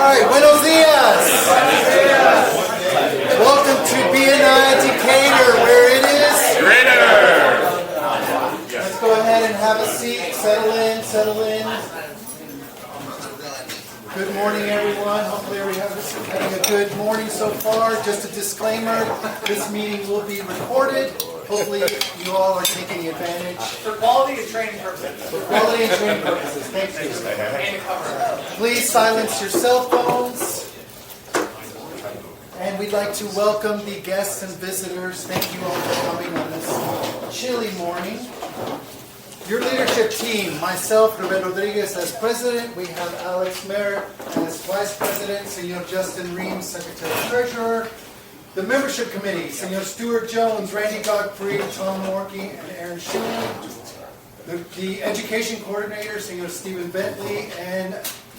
right, buenos dias. Welcome to BNI Decatur, where it is Greater. Let's go ahead and have a seat. Settle in, settle in. Good morning, everyone. Hopefully everyone's having a good morning so far. Just a disclaimer, this meeting will be recorded. Hopefully you all are taking advantage. For quality and training purposes. For quality and training purposes. Thank you. And to cover. Please silence your cell phones. And we'd like to welcome the guests and visitors. Thank you all for coming on this chilly morning. Your leadership team, myself, Ruben Rodriguez as president. We have Alex Merritt as vice president. Senor Justin Reams, secretary treasurer. The membership committee, Senor Stuart Jones, Randy Godfrey, Tom Morkey, and Aaron Schumann. The education coordinator, Senor Stephen Bentley, and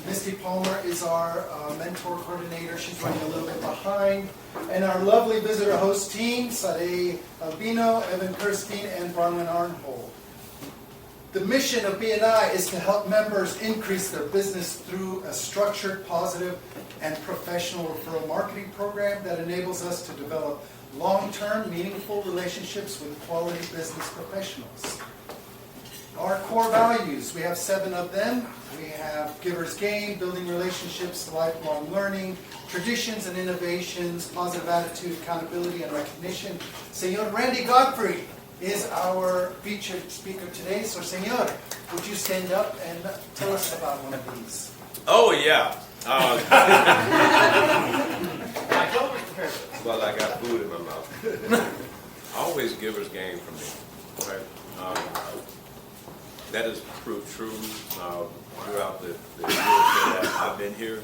Misty Palmer is our mentor coordinator. She's running a little bit behind. And our lovely visitor host team, Sade Albino, Evan Kirstein, and Bronwyn Arnhold. The mission of BNI is to help members increase their business through a structured, positive, and professional referral marketing program that enables us to develop long-term, meaningful relationships with quality business professionals. Our core values, we have 7 of them. We have giver's gain, building relationships, lifelong learning, traditions and innovations, positive attitude, accountability, and recognition. Senor Randy Godfrey is our featured speaker today. So, Senor, would you stand up and tell us about one of these? Oh, yeah. Well, I got food in my mouth. Always giver's gain for me. Right? That has proved true throughout the years that I've been here,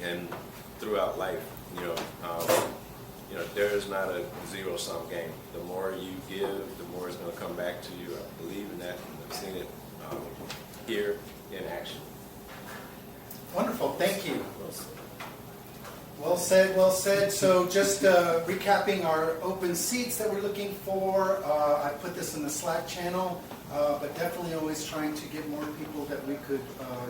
and throughout life. There is not a zero-sum game. The more you give, the more it's going to come back to you. I believe in that, and I've seen it here in action. Wonderful, thank you. Well said, well said. So just recapping our open seats that we're looking for. I put this in the Slack channel, but definitely always trying to get more people that we could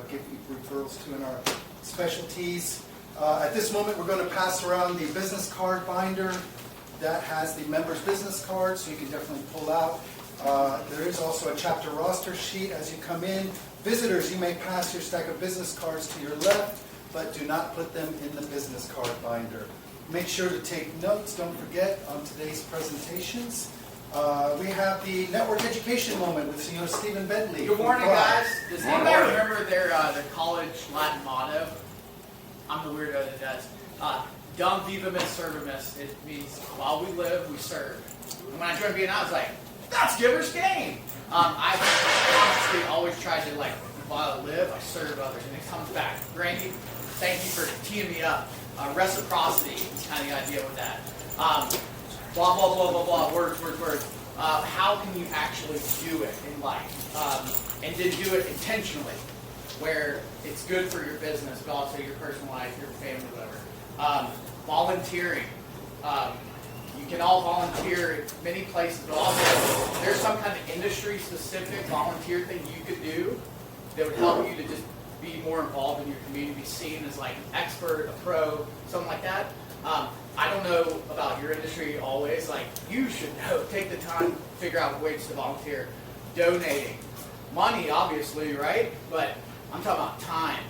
give referrals to in our specialties. At this moment, we're going to pass around the business card binder that has the members' business cards, so you can definitely pull out. There is also a chapter roster sheet as you come in. Visitors, you may pass your stack of business cards to your left, but do not put them in the business card binder. Make sure to take notes, don't forget, on today's presentations. We have the network education moment with Senor Stephen Bentley. Good morning, guys. Does anybody remember their college Latin motto? I'm the weirdo that does. Dum vivamus servimus. It means while we live, we serve. And when I joined BNI, I was like, that's giver's gain. I've honestly always tried to, while I live, I serve others. And it comes back. Randy, thank you for teeing me up. Reciprocity is kind of the idea with that. Blah, blah, blah, blah, blah, words. How can you actually do it in life? And then do it intentionally, where it's good for your business, but also your personal life, your family, whatever. Volunteering. You can all volunteer at many places, but also there's some kind of industry-specific volunteer thing you could do that would help you to just be more involved in your community, be seen as an expert, a pro, something like that. I don't know about your industry always. You should know. Take the time, figure out ways to volunteer. Donating. Money, obviously, right? But I'm talking about time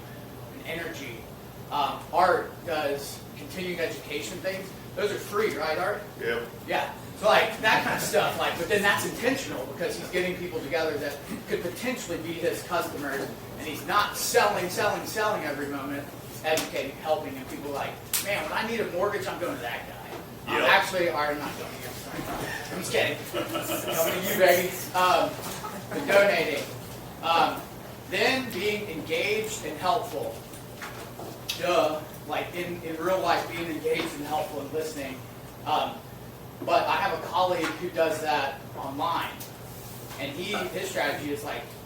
and energy. Art does continuing education things. Those are free, right, Art? Yep. Yeah. So that kind of stuff. But then that's intentional because he's getting people together that could potentially be his customers, and he's not selling every moment. He's educating, helping, and people man, when I need a mortgage, I'm going to that guy. Yep. Actually, Art, I'm not going to you. I'm just kidding. Coming to you, baby. But donating. Then being engaged and helpful. Duh. In real life, being engaged and helpful and listening. But I have a colleague who does that online. And his strategy is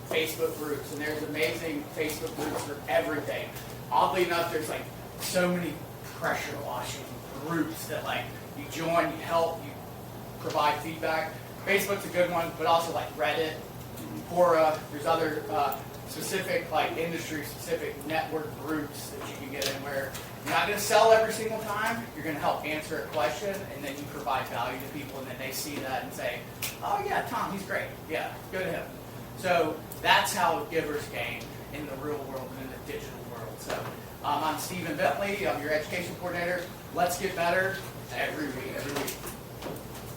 Facebook groups. And there's amazing Facebook groups for everything. Oddly enough, there's so many pressure washing groups that you join, you help, you provide feedback. Facebook's a good one, but also Reddit. Quora. There's other specific, like industry-specific network groups that you can get in where you're not going to sell every single time. You're going to help answer a question, and then you provide value to people, and then they see that and say, "Oh yeah, Tom, he's great. Yeah, go to him." So that's how givers gain in the real world and in the digital world. So I'm Stephen Bentley. I'm your education coordinator. Let's get better every week.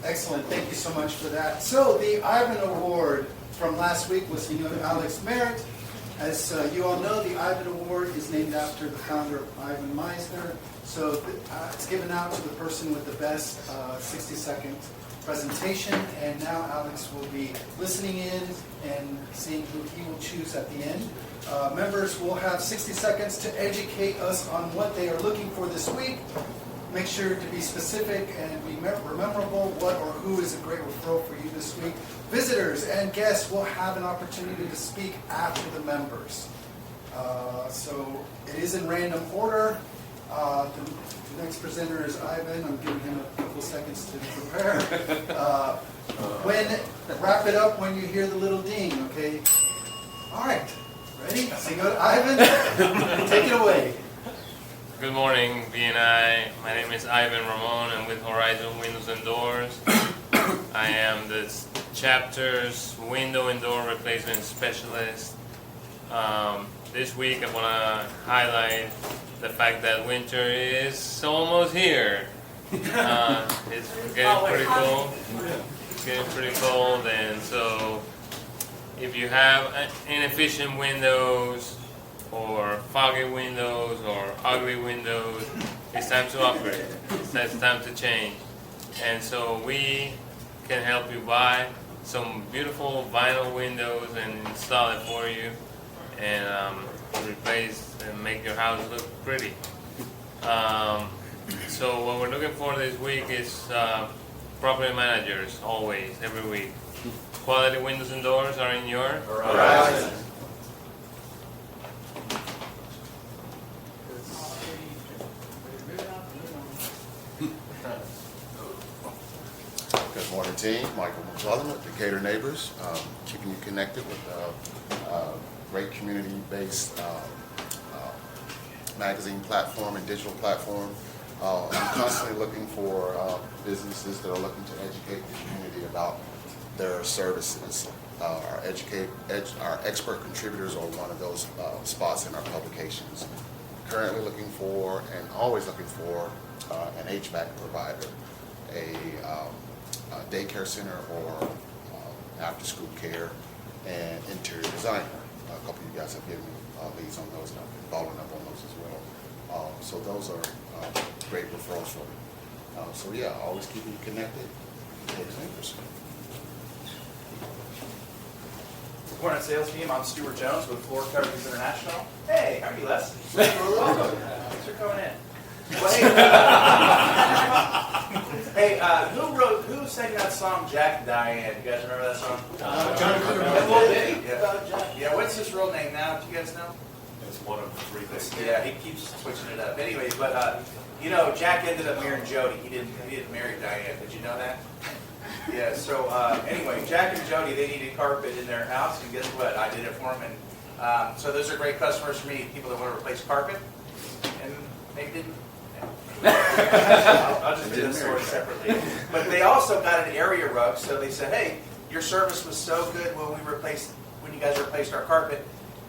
Excellent. Thank you so much for that. So the Ivan Award from last week was Senor Alex Merritt. As you all know, the Ivan Award is named after the founder of Ivan Meisner. So it's given out to the person with the best 60-second presentation. And now Alex will be listening in and seeing who he will choose at the end. Members will have 60 seconds to educate us on what they are looking for this week. Make sure to be specific and be memorable. What or who is a great referral for you this week? Visitors and guests will have an opportunity to speak after the members. So it is in random order. The next presenter is Ivan. I'm giving him a couple seconds to prepare. Wrap it up when you hear the little ding, okay? All right. Ready? So go to Ivan. Take it away. Good morning, BNI. My name is Ivan Ramon. I'm with Horizon Windows and Doors. I am the chapter's window and door replacement specialist. This week I want to highlight the fact that winter is almost here. It's getting pretty cold. It's getting pretty cold, and so if you have inefficient windows or foggy windows or ugly windows, it's time to upgrade. It's time to change. And so we can help you buy some beautiful vinyl windows and install it for you and replace and make your house look pretty. So what we're looking for this week is property managers, always, every week. Quality windows and doors are in your horizon. Good morning, team. Michael McClellan with Decatur Neighbors, keeping you connected with a great community-based magazine platform and digital platform. I'm constantly looking for businesses that are looking to educate the community about their services. Our expert contributors are one of those spots in our publications. Currently looking for and always looking for an HVAC provider, a daycare center or after-school care, and interior designer. A couple of you guys have given me leads on those, and I've been following up on those as well. So those are great referrals for me. So yeah, always keeping you connected. Morning, sales team. I'm Stuart Jones with Floor Coverings International. Hey, how are you, Les? Welcome. Thanks for coming in. Hey, who sang that song, Jack and Diane? You guys remember that song? Yeah, what's his real name now? Do you guys know? It's one of three things. Yeah, he keeps switching it up. Anyways, but Jack ended up marrying Jody. He didn't marry Diane. Did you know that? Yeah. So anyway, Jack and Jody, they needed carpet in their house, and guess what? I did it for them. And so those are great customers for me. People that want to replace carpet, and maybe didn't. I'll just do this story separately. But they also got an area rug, so they said, "Hey, your service was so good when you guys replaced our carpet.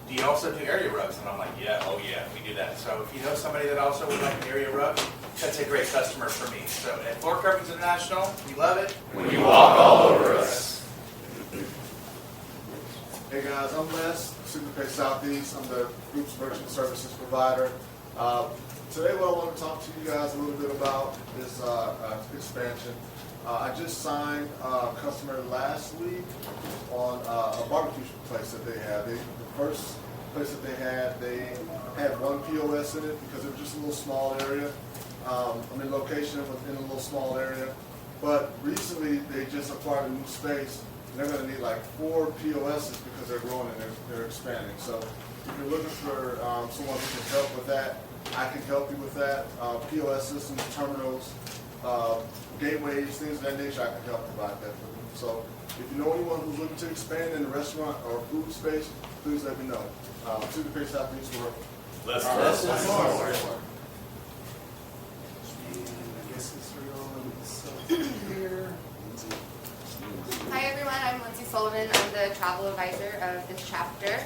Do you also do area rugs?" And I'm like, "Yeah, we do that." So if you know somebody that also would like an area rug, that's a great customer for me. So at Floor Coverings International, we love it when you walk all over us. Hey guys, I'm Les, Superpay Southeast. I'm the group's merchant services provider. Today what I want to talk to you guys a little bit about is expansion. I just signed a customer last week on a barbecue place that they had. The first place that they had one POS in it because it was just a little small area. Location within a little small area. But recently they just acquired a new space and they're going to need like 4 POSs because they're growing and they're expanding. So if you're looking for someone who can help with that, I can help you with that. POS systems, terminals, gateways, things of that nature, I can help provide that for you. So if you know anyone who's looking to expand in the restaurant or food space, please let me know. City Pay Southeast, we're Let's Hi everyone, I'm Lindsay Sullivan. I'm the travel advisor of this chapter.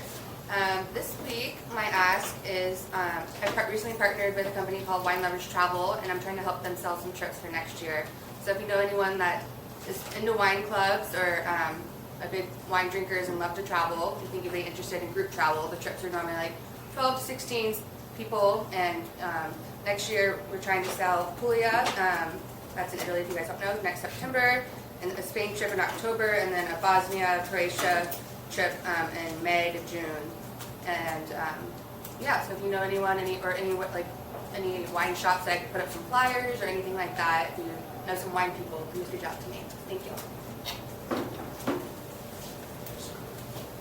This week, my ask is, I recently partnered with a company called Wine Lovers Travel, and I'm trying to help them sell some trips for next year. So if you know anyone that is into wine clubs or a big wine drinkers and love to travel, you think you'd be interested in group travel, the trips are normally like 12 to 16 people, and next year we're trying to sell Puglia, that's in Italy if you guys don't know, next September, and a Spain trip in October, and then a Bosnia, Croatia trip in May to June. And yeah, so if you know anyone, any wine shops that I could put up some flyers or anything like that, if you know some wine people, please reach out to me. Thank you.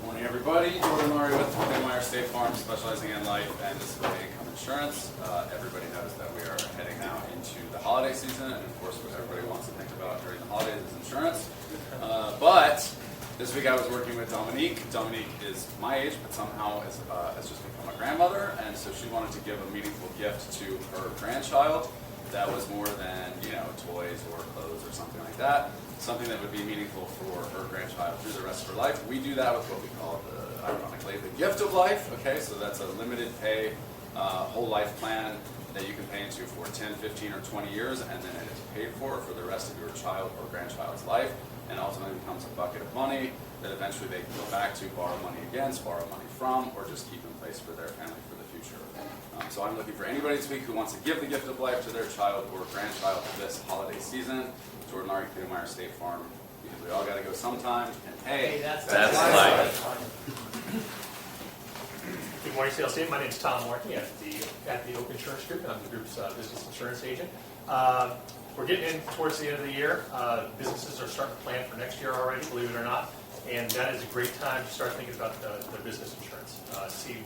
Morning, everybody. Jordan Murray with BNI State Farm, specializing in life and disability income insurance. Everybody knows that we are heading now into the holiday season, and of course, what everybody wants to think about during the holidays is insurance. But this week I was working with Dominique. Dominique is my age, but somehow has just become a grandmother, and so she wanted to give a meaningful gift to her grandchild that was more than, toys or clothes or something like that. Something that would be meaningful for her grandchild through the rest of her life. We do that with what we call ironically, the gift of life. Okay, so that's a limited pay, whole life plan that you can pay into for 10, 15, or 20 years, and then it is paid for the rest of your child or grandchild's life, and ultimately becomes a bucket of money that eventually they can go back to, borrow money against, borrow money from, or just keep in place for their family for the future. So I'm looking for anybody this week who wants to give the gift of life to their child or grandchild this holiday season. Jordan Larry, Kiddermeyer State Farm, because we all got to go sometime, and hey, that's life. Good morning, sales team. My name is Tom Markey at the Oak Insurance Group, and I'm the group's business insurance agent. We're getting in towards the end of the year. Businesses are starting to plan for next year already, believe it or not, and that is a great time to start thinking about their business insurance. See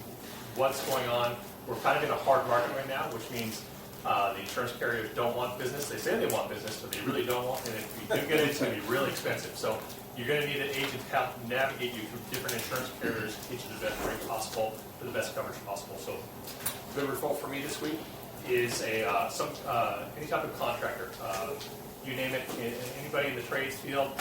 what's going on. We're kind of in a hard market right now, which means the insurance carriers don't want business. They say they want business, but they really don't want, and if you do get it, it's going to be really expensive. So you're going to need an agent to help navigate you through different insurance carriers, get you the best rate possible for the best coverage possible. So good result for me this week is any type of contractor. You name it, anybody in the trades field,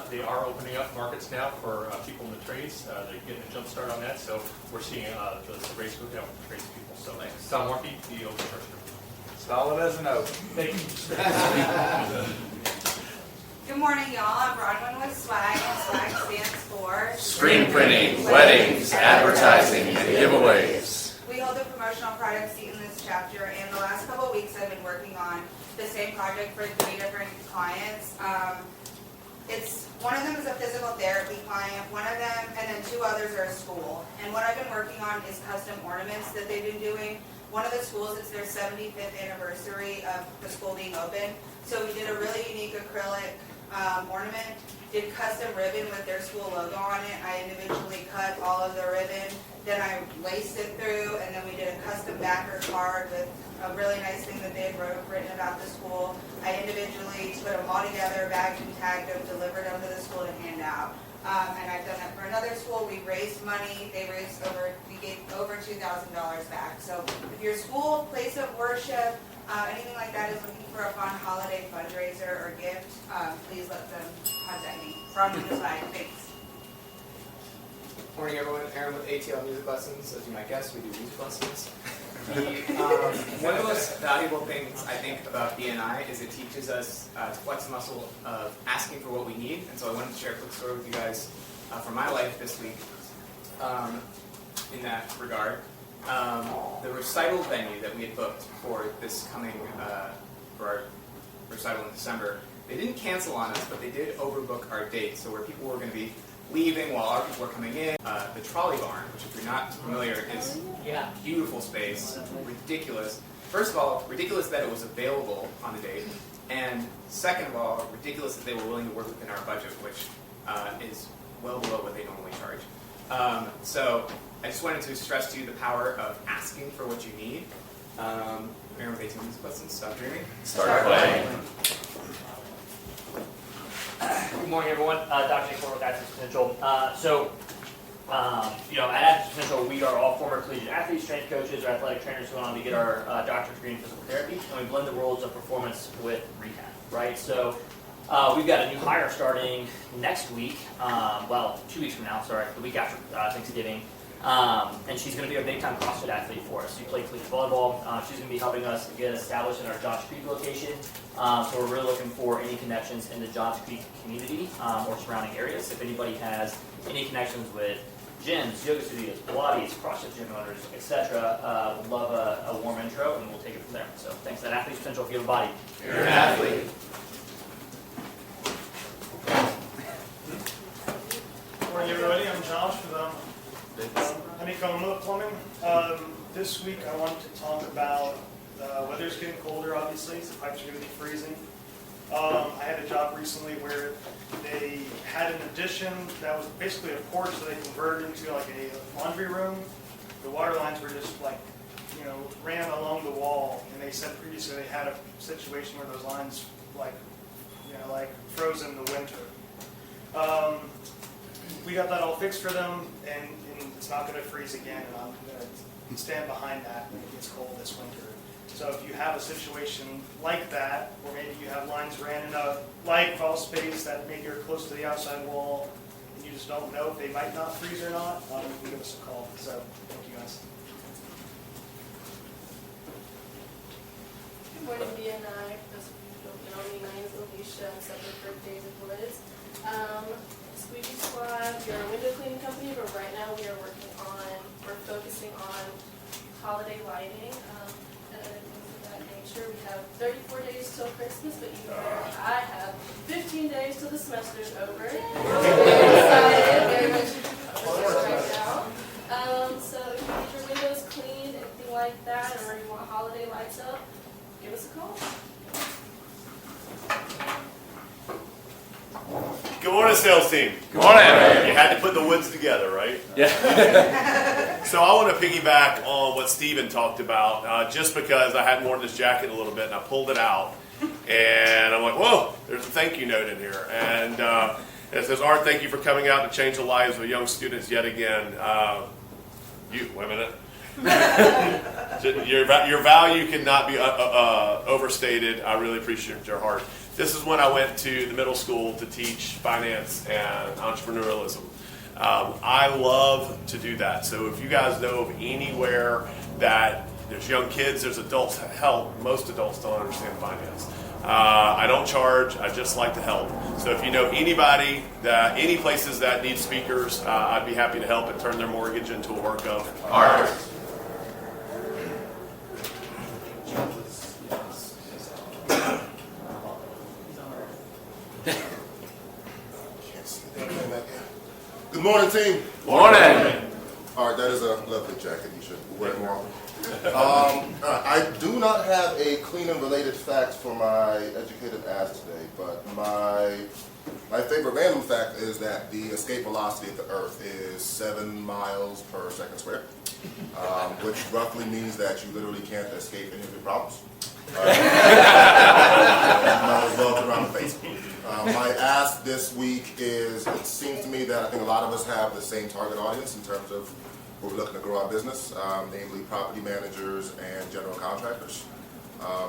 they are opening up markets now for people in the trades. They're getting a jump start on that, so we're seeing the race go down with the trades people. So Tom Morkey, the Oak Insurance Group. Solid as an oak. Thank you. Good morning, y'all. I'm Bronwyn with SWAG, and SWAG stands for Screen Printing, Weddings, Advertising, and Giveaways. We hold a promotional product seat in this chapter, and the last couple of weeks I've been working on the same project for 3 different clients. One of them is a physical therapy client, one of them, and then 2 others are a school. And what I've been working on is custom ornaments that they've been doing. One of the schools, it's their 75th anniversary of the school being open. So we did a really unique acrylic ornament, did custom ribbon with their school logo on it. I individually cut all of the ribbon, then I laced it through, and then we did a custom backer card with a really nice thing that they had written about the school. I individually put them all together, bagged and tagged them, delivered them to the school to hand out. And I've done that for another school. We raised money. We gave over $2,000 back. So if your school, place of worship, anything like that is looking for a fun holiday fundraiser or gift, please let them contact me. From the side. Thanks. Morning, everyone. Aaron with ATL Music Lessons. As you might guess, we do music lessons. One of the most valuable things I think about BNI is it teaches us to flex the muscle of asking for what we need. And so I wanted to share a quick story with you guys from my life this week in that regard. The recital venue that we had booked for this coming, for our recital in December, they didn't cancel on us, but they did overbook our date. So where people were going to be leaving while our people were coming in. The trolley barn, which if you're not familiar, is beautiful space, ridiculous. First of all, ridiculous that it was available on the date, and second of all, ridiculous that they were willing to work within our budget, which is well below what they normally charge. So I just wanted to stress to you the power of asking for what you need. Aaron with 18 Music Lessons, stop dreaming. Start playing. Good morning, everyone. Dr. Nick with Athletes Potential. At Athletes Potential, we are all former collegiate athletes, strength coaches, or athletic trainers who went on to get our doctorate degree in physical therapy, and we blend the worlds of performance with rehab, right? So we've got a new hire starting next week, 2 weeks from now, sorry, the week after Thanksgiving. And she's going to be a big-time CrossFit athlete for us. She played collegiate volleyball. She's going to be helping us get established in our Johns Creek location. So we're really looking for any connections in the Johns Creek community or surrounding areas. If anybody has any connections with gyms, yoga studios, Pilates, CrossFit gym owners, etc., would love a warm intro, and we'll take it from there. So thanks to Athletes Potential for giving body. You're an athlete. Good morning, everybody. I'm Josh with Honeycomb Plumbing. This week I wanted to talk about the weather's getting colder, obviously, so pipes are going to be freezing. I had a job recently where they had an addition that was basically a porch that they converted into like a laundry room. The water lines were just ran along the wall, and they said previously they had a situation where those lines froze in the winter. We got that all fixed for them, and it's not going to freeze again, and I'm going to stand behind that when it gets cold this winter. So if you have a situation like that, or maybe you have lines ran in a light crawl space that maybe are close to the outside wall, and you just don't know if they might not freeze or not, you can give us a call. So thank you guys. Good morning, BNI. For those of you who don't know me, my name is Alicia. I'm separate for David Liz. Squeegee Squad, we are a window cleaning company, but right now we're focusing on holiday lighting and other things of that nature. We have 34 days till Christmas, but even better, I have 15 days till the semester's over. Very excited, very much right now. So if you need your windows cleaned, anything like that, or you want holiday lights up, give us a call. Good morning, sales team. Good morning. You had to put the woods together, right? Yeah. So I want to piggyback on what Steven talked about, just because I hadn't worn this jacket in a little bit, and I pulled it out, and I'm like, whoa, there's a thank you note in here. And it says, Art, thank you for coming out to change the lives of young students yet again. Wait a minute. Your value cannot be overstated. I really appreciate your heart. This is when I went to the middle school to teach finance and entrepreneurialism. I love to do that. So if you guys know of anywhere that there's young kids, there's adults, most adults don't understand finance. I don't charge, I just like to help. So if you know anybody, any places that need speakers, I'd be happy to help and turn their mortgage into a work of art. Good morning, team. Morning. All right, that is a lovely jacket. You should wear it more often. I do not have a cleaning-related fact for my educated ass today, but my favorite random fact is that the escape velocity of the Earth is 7 miles per second squared, which roughly means that you literally can't escape any of your problems. As well as around the face. My ask this week is, it seems to me that I think a lot of us have the same target audience in terms of where we're looking to grow our business, namely property managers and general contractors.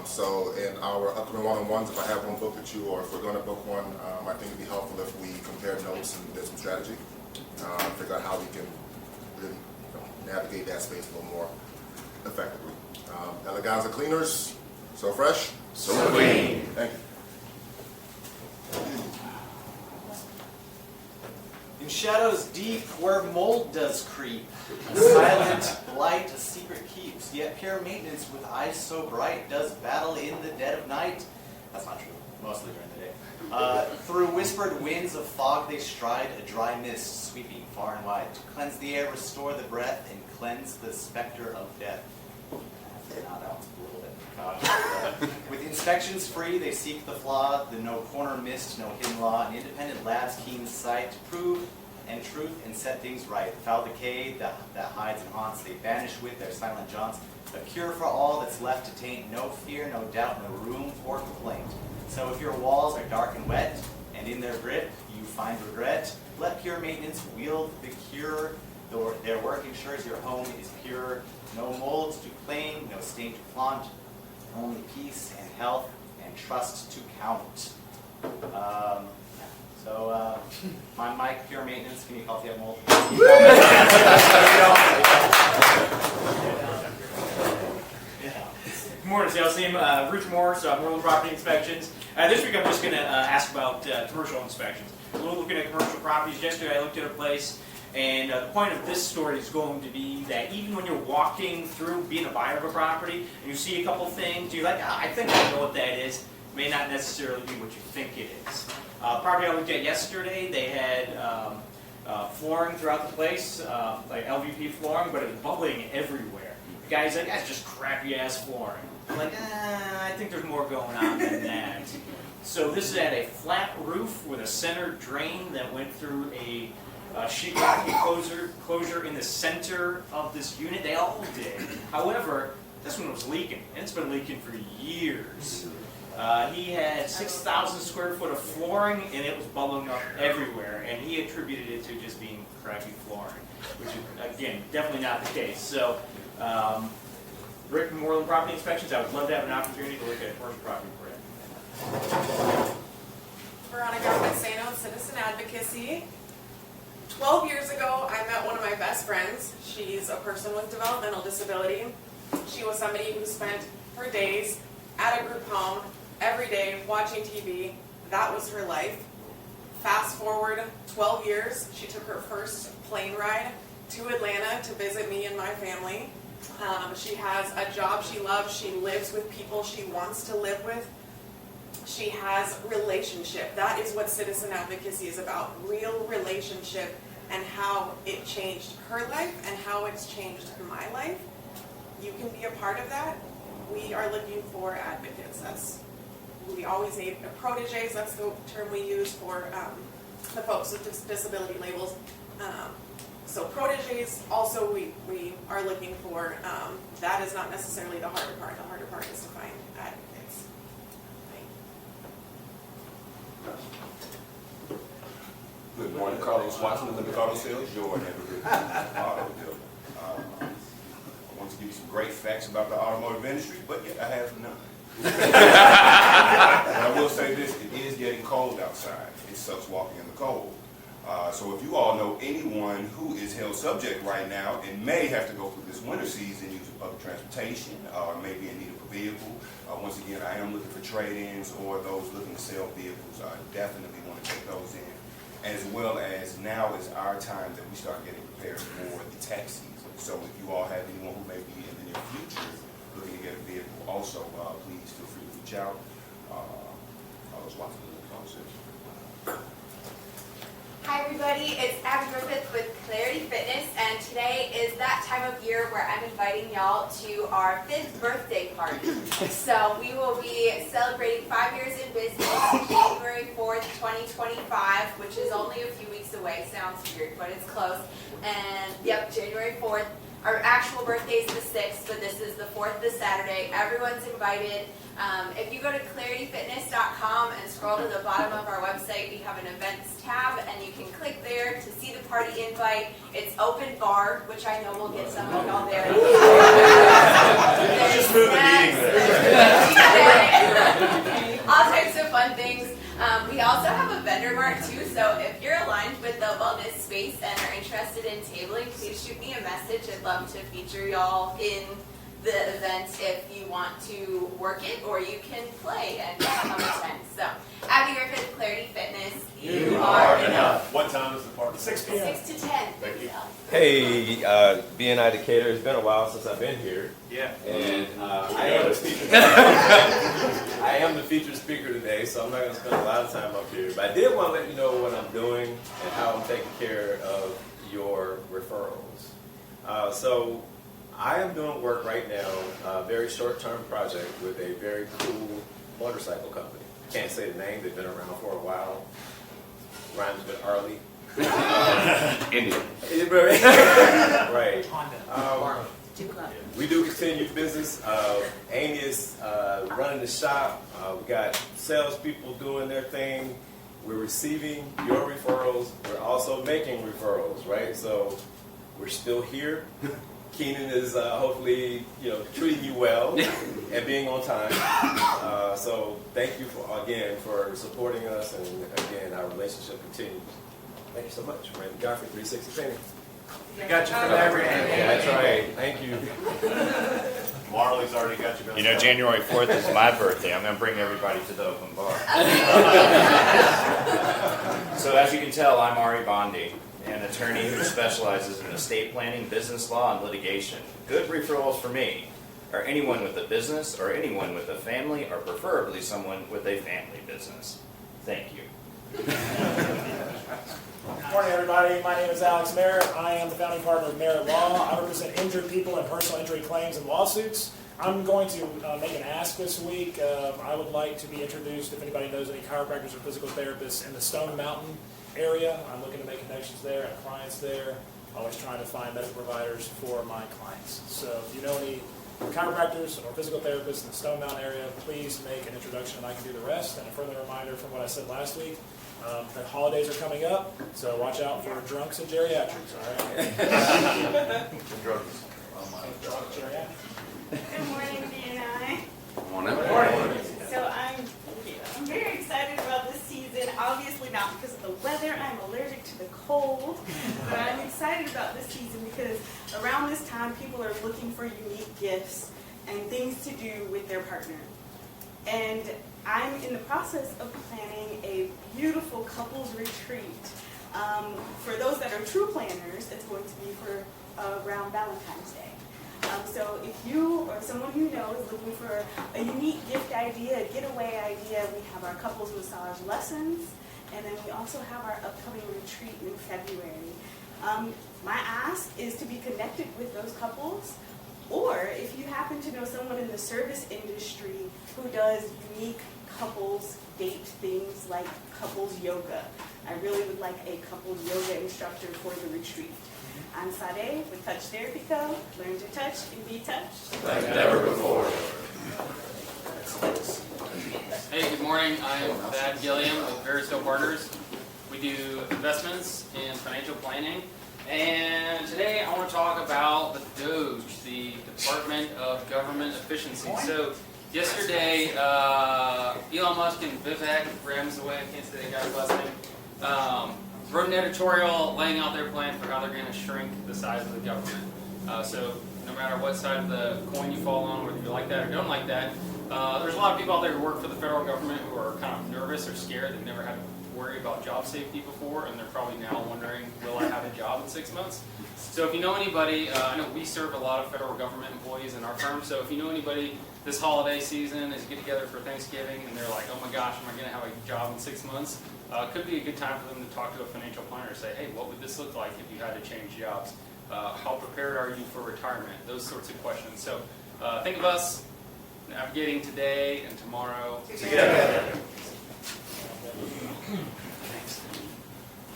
So in our upcoming one-on-ones, if I have one booked at you, or if we're going to book one, I think it'd be helpful if we compare notes and did some strategy, figure out how we can really navigate that space a little more effectively. Eleganza Cleaners, so fresh, so clean. Thank you. In shadows deep where mold does creep, a silent blight a secret keeps, yet pure maintenance with eyes so bright does battle in the dead of night. That's not true, mostly during the day. Through whispered winds of fog they stride, a dry mist sweeping far and wide, to cleanse the air, restore the breath, and cleanse the specter of death. Now that one's a little bit. With inspections free, they seek the flaw, the no corner missed, no hidden law, an independent lab's keen sight to prove and truth and set things right. The foul decay that hides and haunts, they banish with their silent jaunts. A cure for all that's left to taint, no fear, no doubt, no room for complaint. So if your walls are dark and wet, and in their grip, find regret, let Pure Maintenance wield the cure. Their work ensures your home is pure. No molds to claim, no stain to flaunt, only peace and health and trust to count. My mic, Pure Maintenance, can you call if you have mold? Good morning, sales team. Rich Morris, Moreland Property Inspections. This week I'm just going to ask about commercial inspections. We're looking at commercial properties. Yesterday I looked at a place, and the point of this story is going to be that even when you're walking through being a buyer of a property, and you see a couple things, you're like, I think I know what that is. It may not necessarily be what you think it is. Property I looked at yesterday, they had flooring throughout the place, like LVP flooring, but it was bubbling everywhere. The guy's like, that's just crappy ass flooring. I'm like, I think there's more going on than that. So this had a flat roof with a center drain that went through a sheetrock closure in the center of this unit. They all did. However, this one was leaking, and it's been leaking for years. He had 6,000 square foot of flooring, and it was bubbling up everywhere, and he attributed it to just being crappy flooring, which is, again, definitely not the case. So, Rick from Moreland Property Inspections, I would love to have an opportunity to look at commercial property for you. Veronica Maceno, Citizen Advocacy. 12 years ago, I met one of my best friends. She's a person with developmental disability. She was somebody who spent her days at a group home every day watching TV. That was her life. Fast forward 12 years, she took her first plane ride to Atlanta to visit me and my family. She has a job she loves. She lives with people she wants to live with. She has relationship. That is what citizen advocacy is about, real relationship, and how it changed her life and how it's changed my life. You can be a part of that. We are looking for advocates. We always need proteges. That's the term we use for the folks with disability labels. So proteges, also we are looking for. That is not necessarily the harder part. The harder part is to find advocates. Good morning, Carlos Watson of the Auto Sales, your neighborhood auto dealer. I want to give you some great facts about the automotive industry, but yet I have none. But I will say this, it is getting cold outside. It sucks walking in the cold. So if you all know anyone who is held subject right now and may have to go through this winter season using public transportation or may be in need of a vehicle, once again, I am looking for trade-ins or those looking to sell vehicles. I definitely want to take those in, as well as now is our time that we start getting prepared for the tax season. So if you all have anyone who may be in the near future looking to get a vehicle, also please feel free to reach out. I was watching the conversation. Hi everybody, it's Abby Griffith with Clarity Fitness, and today is that time of year where I'm inviting y'all to our 5th birthday party. So we will be celebrating 5 years in business, January 4th, 2025, which is only a few weeks away. Sounds weird, but it's close. And yep, January 4th. Our actual birthday is the 6th, but this is the 4th, this Saturday. Everyone's invited. If you go to clarityfitness.com and scroll to the bottom of our website, we have an events tab, and you can click there to see the party invite. It's open bar, which I know will get some of y'all there. Just move the meeting there. All types of fun things. We also have a vendor mark too, so if you're aligned with the wellness space and are interested in tabling, please shoot me a message. I'd love to feature y'all in the event if you want to work it, or you can play and come attend. So, Abby Griffith, Clarity Fitness. You are enough. What time is the party? 6 p.m. 6 to 10. Thank you. Hey, BNI Decatur, it's been a while since I've been here. Yeah. And I am the speaker. I am the featured speaker today, so I'm not going to spend a lot of time up here. But I did want to let you know what I'm doing and how I'm taking care of your referrals. So I am doing work right now, a very short-term project with a very cool motorcycle company. Can't say the name, they've been around for a while. Rhymes with Arlie. Indian. Right. We do continued business. Amy is running the shop. We got salespeople doing their thing. we're receiving your referrals. We're also making referrals, right? So we're still here. Keenan is hopefully, treating you well and being on time. So thank you again for supporting us, and again, our relationship continues. Thank you so much. Randy Godfrey, 360 Painting. We got you for everything. Yeah, that's right. Thank you. Marley's already got you. You know, January 4th is my birthday. I'm going to bring everybody to the open bar. So as you can tell, I'm Ari Bondi, an attorney who specializes in estate planning, business law, and litigation. Good referrals for me are anyone with a business or anyone with a family, or preferably someone with a family business. Thank you. Good morning, everybody. My name is Alex Merritt. I am the founding partner of Merritt Law. I represent injured people in personal injury claims and lawsuits. I'm going to make an ask this week. I would like to be introduced, if anybody knows any chiropractors or physical therapists in the Stone Mountain area. I'm looking to make connections there and clients there. Always trying to find medical providers for my clients. So if you know any chiropractors or physical therapists in the Stone Mountain area, please make an introduction and I can do the rest. And a further reminder from what I said last week, the holidays are coming up, so watch out for drunks and geriatrics, all right? Drugs. Drunk geriatrics. Good morning, BNI. Good morning. So I'm very excited about this season. Obviously not because of the weather. I'm allergic to the cold. But I'm excited about this season because around this time, people are looking for unique gifts and things to do with their partner. And I'm in the process of planning a beautiful couples retreat. For those that are true planners, it's going to be for around Valentine's Day. So if you or someone you know is looking for a unique gift idea, a getaway idea, we have our couples massage lessons, and then we also have our upcoming retreat in February. My ask is to be connected with those couples, or if you happen to know someone in the service industry who does unique couples date things like couples yoga. I really would like a couples yoga instructor for the retreat. I'm Sade with Touch Therapy Co. Learn to touch and be touched. Like never before. Hey, good morning. I'm Thad Gilliam with Veristo Partners. We do investments and financial planning. And today I want to talk about the DOGE, the Department of Government Efficiency. So yesterday, Elon Musk and Vivek Ramsaway, I can't say that guy's last name, wrote an editorial laying out their plan for how they're going to shrink the size of the government. So no matter what side of the coin you fall on, whether you like that or don't like that, there's a lot of people out there who work for the federal government who are kind of nervous or scared. They've never had to worry about job safety before, and they're probably now wondering, will I have a job in 6 months? So if you know anybody, I know we serve a lot of federal government employees in our firm, so if you know anybody this holiday season is get together for Thanksgiving and they're like, oh my gosh, am I going to have a job in 6 months? Could be a good time for them to talk to a financial planner and say, hey, what would this look like if you had to change jobs? How prepared are you for retirement? Those sorts of questions. So think of us navigating today and tomorrow together.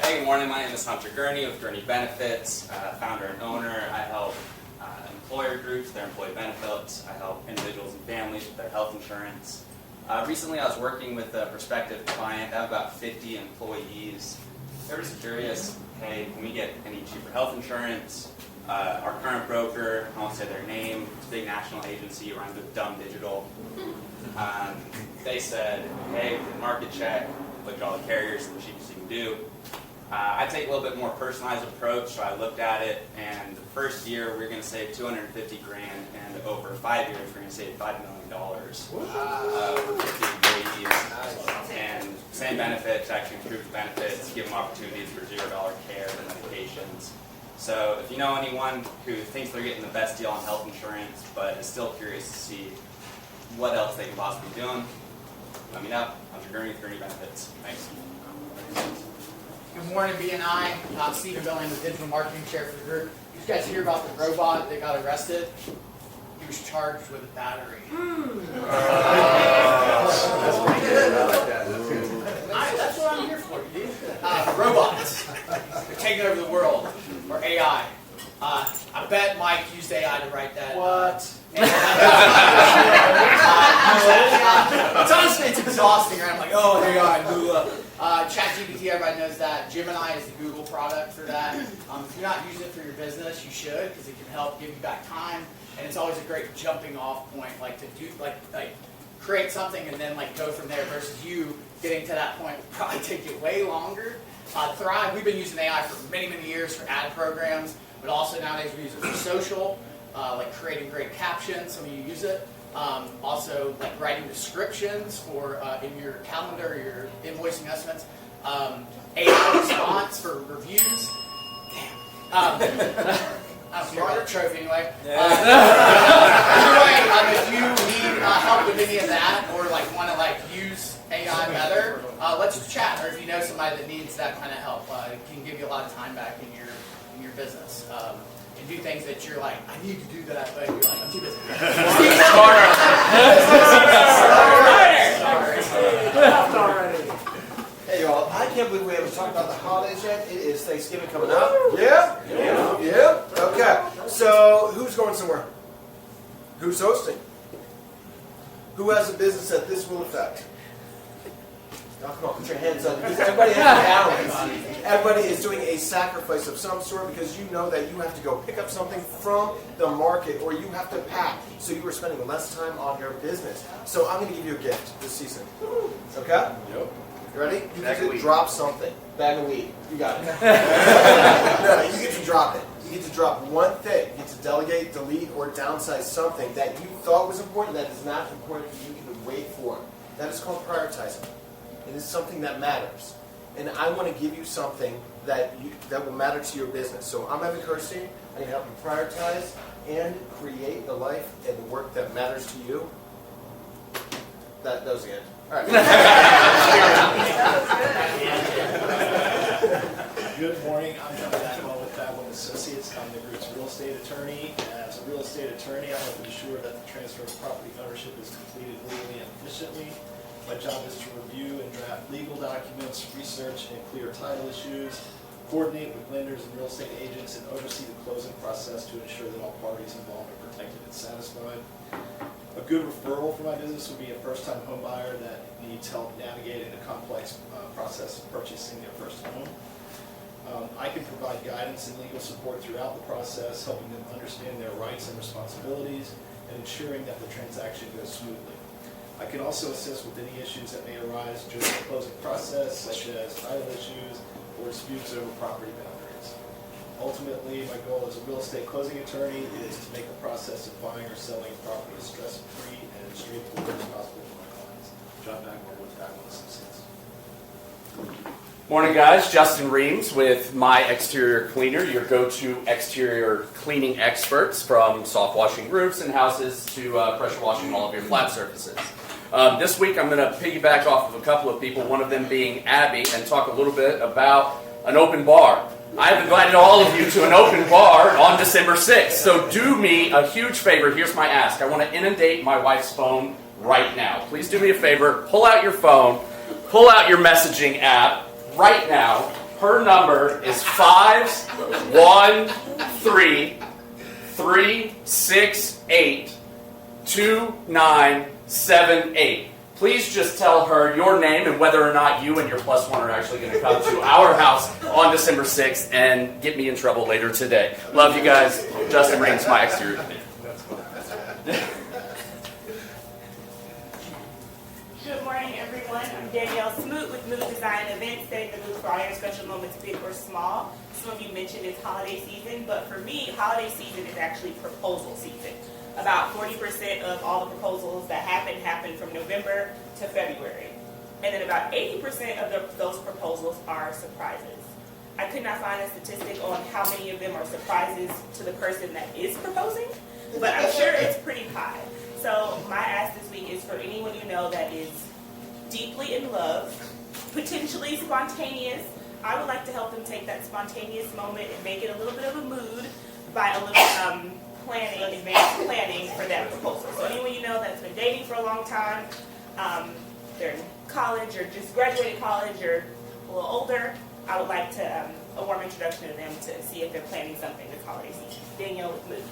Hey, good morning. My name is Hunter Gurney with Gurney Benefits, founder and owner. I help employer groups, their employee benefits. I help individuals and families with their health insurance. Recently, I was working with a prospective client. I have about 50 employees. They were just curious, hey, can we get any cheaper health insurance? Our current broker, I won't say their name, it's a big national agency, rhymes with Dumb Digital. They said, hey, we did a market check, looked at all the carriers, the cheapest you can do. I take a little bit more personalized approach, so I looked at it, and the first year we're going to save $250,000, and over 5 years we're going to save $5 million for 50 employees. And same benefits, actually improved benefits, give them opportunities for $0 care and medications. So if you know anyone who thinks they're getting the best deal on health insurance, but is still curious to see what else they can possibly be doing, let me know. Hunter Gurney with Gurney Benefits. Thanks. Good morning, BNI. I'm Stephen Belling, the Digital Marketing Chair for the group. Did you guys hear about the robot that got arrested? He was charged with a battery. That's pretty good. I like that. That's what I'm here for, dude. Robots. They're taking over the world. Or AI. I bet Mike used AI to write that. What? It's honestly, it's exhausting, right? I'm like, oh, AI, blah. ChatGPT, everybody knows that. Gemini is the Google product for that. If you're not using it for your business, you should, because it can help give you back time. And it's always a great jumping off point, like to do, like create something and then like go from there. Versus you getting to that point would probably take you way longer. Thrive, we've been using AI for many, many years for ad programs, but also nowadays we use it for social, like creating great captions. Some of you use it. Also, like writing descriptions for in your calendar, your invoicing estimates. AI response for reviews. Damn. I'm smarter trophy anyway. Anyway, if you need help with any of that, or like want to like use AI better, let's chat. Or if you know somebody that needs that kind of help, it can give you a lot of time back in your business. And do things that you're like, I need to do that, but you're like, I'm too busy. Hey y'all, I can't believe we haven't talked about the holidays yet. It is Thanksgiving coming up. Yeah? Yeah. Okay. So who's going somewhere? Who's hosting? Who has a business that this will affect? Now come on, put your hands up, because everybody has a balance. Everybody is doing a sacrifice of some sort because you know that you have to go pick up something from the market or you have to pack. So you are spending less time on your business. So I'm going to give you a gift this season. Okay? Yep. You ready? You get to drop something. Bag of weed. You got it. No, you get to drop it. You get to drop one thing. You get to delegate, delete, or downsize something that you thought was important that is not important you can wait for. That is called prioritizing. It is something that matters. And I want to give you something that will matter to your business. So I'm Evan Kirstein. I'm going to help you prioritize and create the life and the work that matters to you. That was the end. All right. Good morning. I'm John Bagwell with Bagwell Associates. I'm the group's real estate attorney. As a real estate attorney, I have to ensure that the transfer of property ownership is completed legally and efficiently. My job is to review and draft legal documents, research and clear title issues, coordinate with lenders and real estate agents, and oversee the closing process to ensure that all parties involved are protected and satisfied. A good referral for my business would be a first-time home buyer that needs help navigating the complex process of purchasing their first home. I can provide guidance and legal support throughout the process, helping them understand their rights and responsibilities and ensuring that the transaction goes smoothly. I can also assist with any issues that may arise during the closing process, such as title issues or disputes over property boundaries. Ultimately, my goal as a real estate closing attorney is to make the process of buying or selling property as stress-free and as straightforward as possible for my clients. John Bagwell with Bagwell Associates. Morning, guys. Justin Reams with My Exterior Cleaner, your go-to exterior cleaning experts, from soft washing roofs and houses to pressure washing all of your flat surfaces. This week, I'm going to piggyback off of a couple of people, one of them being Abby, and talk a little bit about an open bar. I've invited all of you to an open bar on December 6th, so do me a huge favor. Here's my ask. I want to inundate my wife's phone right now. Please do me a favor. Pull out your phone. Pull out your messaging app right now. Her number is 513-368-2978. Please just tell her your name and whether or not you and your plus one are actually going to come to our house on December 6th and get me in trouble later today. Love you guys. Justin Reams, My Exterior Cleaner. Good morning, everyone. I'm Danielle Smoot with Mood Design Events, setting the mood for all your special moments, big or small. Some of you mentioned it's holiday season, but for me, holiday season is actually proposal season. About 40% of all the proposals that happen from November to February. And then about 80% of those proposals are surprises. I could not find a statistic on how many of them are surprises to the person that is proposing, but I'm sure it's pretty high. So my ask this week is for anyone you know that is deeply in love, potentially spontaneous. I would like to help them take that spontaneous moment and make it a little bit of a mood by a little advanced planning for that proposal. So anyone you know that's been dating for a long time, they're in college or just graduated college or a little older, I would like to a warm introduction to them to see if they're planning something this holiday season. Danielle with Mood.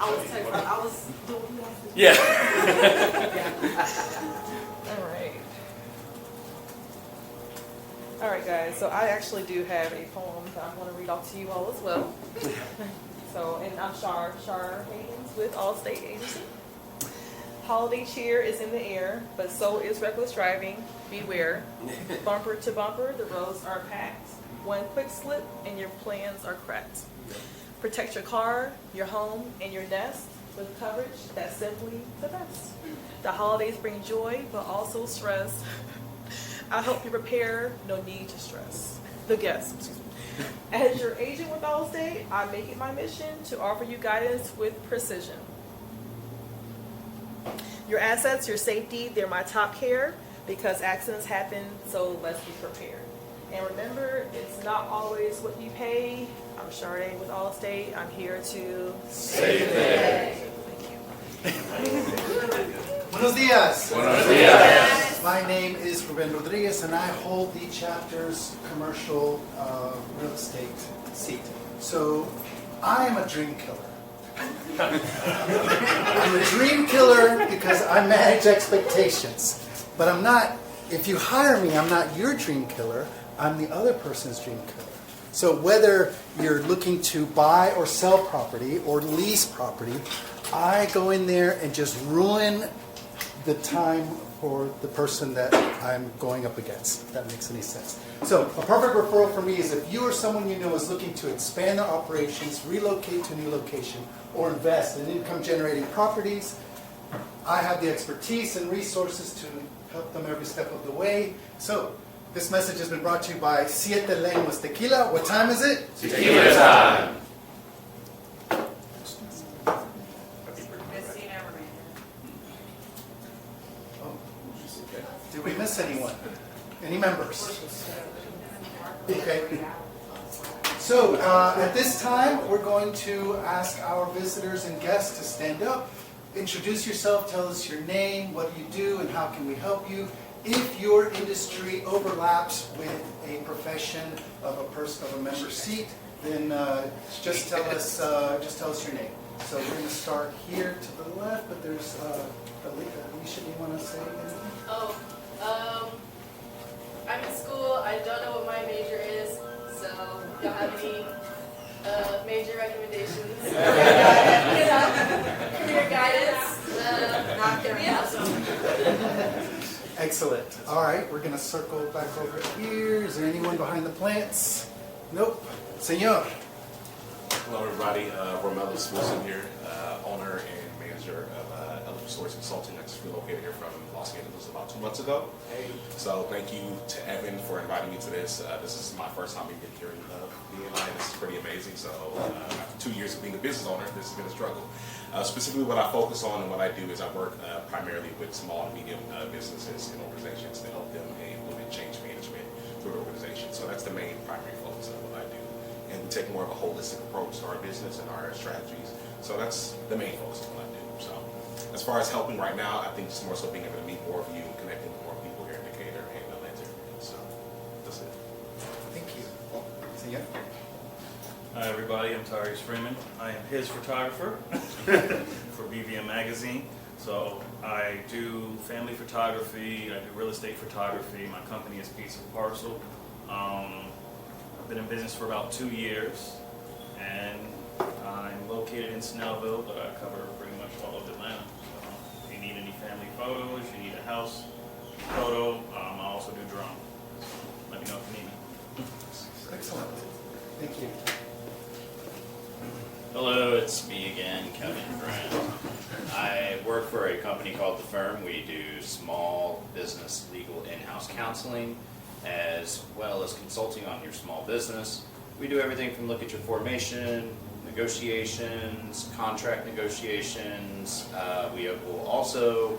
I was typing. I was doing that. Yeah. All right. All right, guys. So I actually do have a poem that I'm going to read off to you all as well. So, and I'm Shar Haynes with Allstate Agency. Holiday cheer is in the air, but so is reckless driving. Beware. Bumper to bumper, the roads are packed. One quick slip and your plans are cracked. Protect your car, your home, and your nest with coverage that's simply the best. The holidays bring joy, but also stress. I hope you prepare, no need to stress. The guests, excuse me. As your agent with Allstate, I make it my mission to offer you guidance with precision. Your assets, your safety, they're my top care because accidents happen, so let's be prepared. And remember, it's not always what you pay. I'm Sharday with Allstate. I'm here to save the day. Thank you. Buenos dias. Buenos dias. My name is Ruben Rodriguez, and I hold the chapter's commercial real estate seat. So I am a dream killer. I'm a dream killer because I manage expectations. But I'm not, if you hire me, I'm not your dream killer. I'm the other person's dream killer. So whether you're looking to buy or sell property or lease property, I go in there and just ruin the time for the person that I'm going up against, if that makes any sense. So a perfect referral for me is if you or someone you know is looking to expand their operations, relocate to a new location, or invest in income-generating properties, I have the expertise and resources to help them every step of the way. So this message has been brought to you by Siete Lenguas Tequila. What time is it? Tequila time. Did we miss anyone? Any members? Okay. So at this time, we're going to ask our visitors and guests to stand up, introduce yourself, tell us your name, what do you do, and how can we help you. If your industry overlaps with a profession of a member seat, then just tell us your name. So we're going to start here to the left, but there's Alicia, do you want to say anything? I'm in school. I don't know what my major is, so if y'all have any major recommendations, career guidance, hit me up. Excellent. All right, we're going to circle back over here. Is there anyone behind the plants? Nope. Senor. Hello, everybody. Romello Wilson here, owner and manager of Elephant Source Consulting. I just relocated here from Los Angeles about 2 months ago. So thank you to Evan for inviting me to this. This is my first time being here in BNI. This is pretty amazing. So after 2 years of being a business owner, this has been a struggle. Specifically, what I focus on and what I do is I work primarily with small and medium businesses and organizations to help them implement change management through the organization. So that's the main primary focus of what I do. And we take more of a holistic approach to our business and our strategies. So that's the main focus of what I do. So as far as helping right now, I think just more so being able to meet more of you and connecting with more people here in Decatur and Atlanta. So that's it. Thank you. Senor. Hi everybody, I'm Tyrese Freeman. I am his photographer for BVM Magazine. So I do family photography, I do real estate photography. My company is Piece of Parcel. I've been in business for about 2 years, and I'm located in Snellville, but I cover pretty much all of Atlanta. So if you need any family photos, you need a house photo, I also do drone. Let me know if you need me. Excellent. Thank you. Hello, it's me again, Kevin Grant. I work for a company called The Firm. We do small business legal in-house counseling as well as consulting on your small business. We do everything from look at your formation, negotiations, contract negotiations. We will also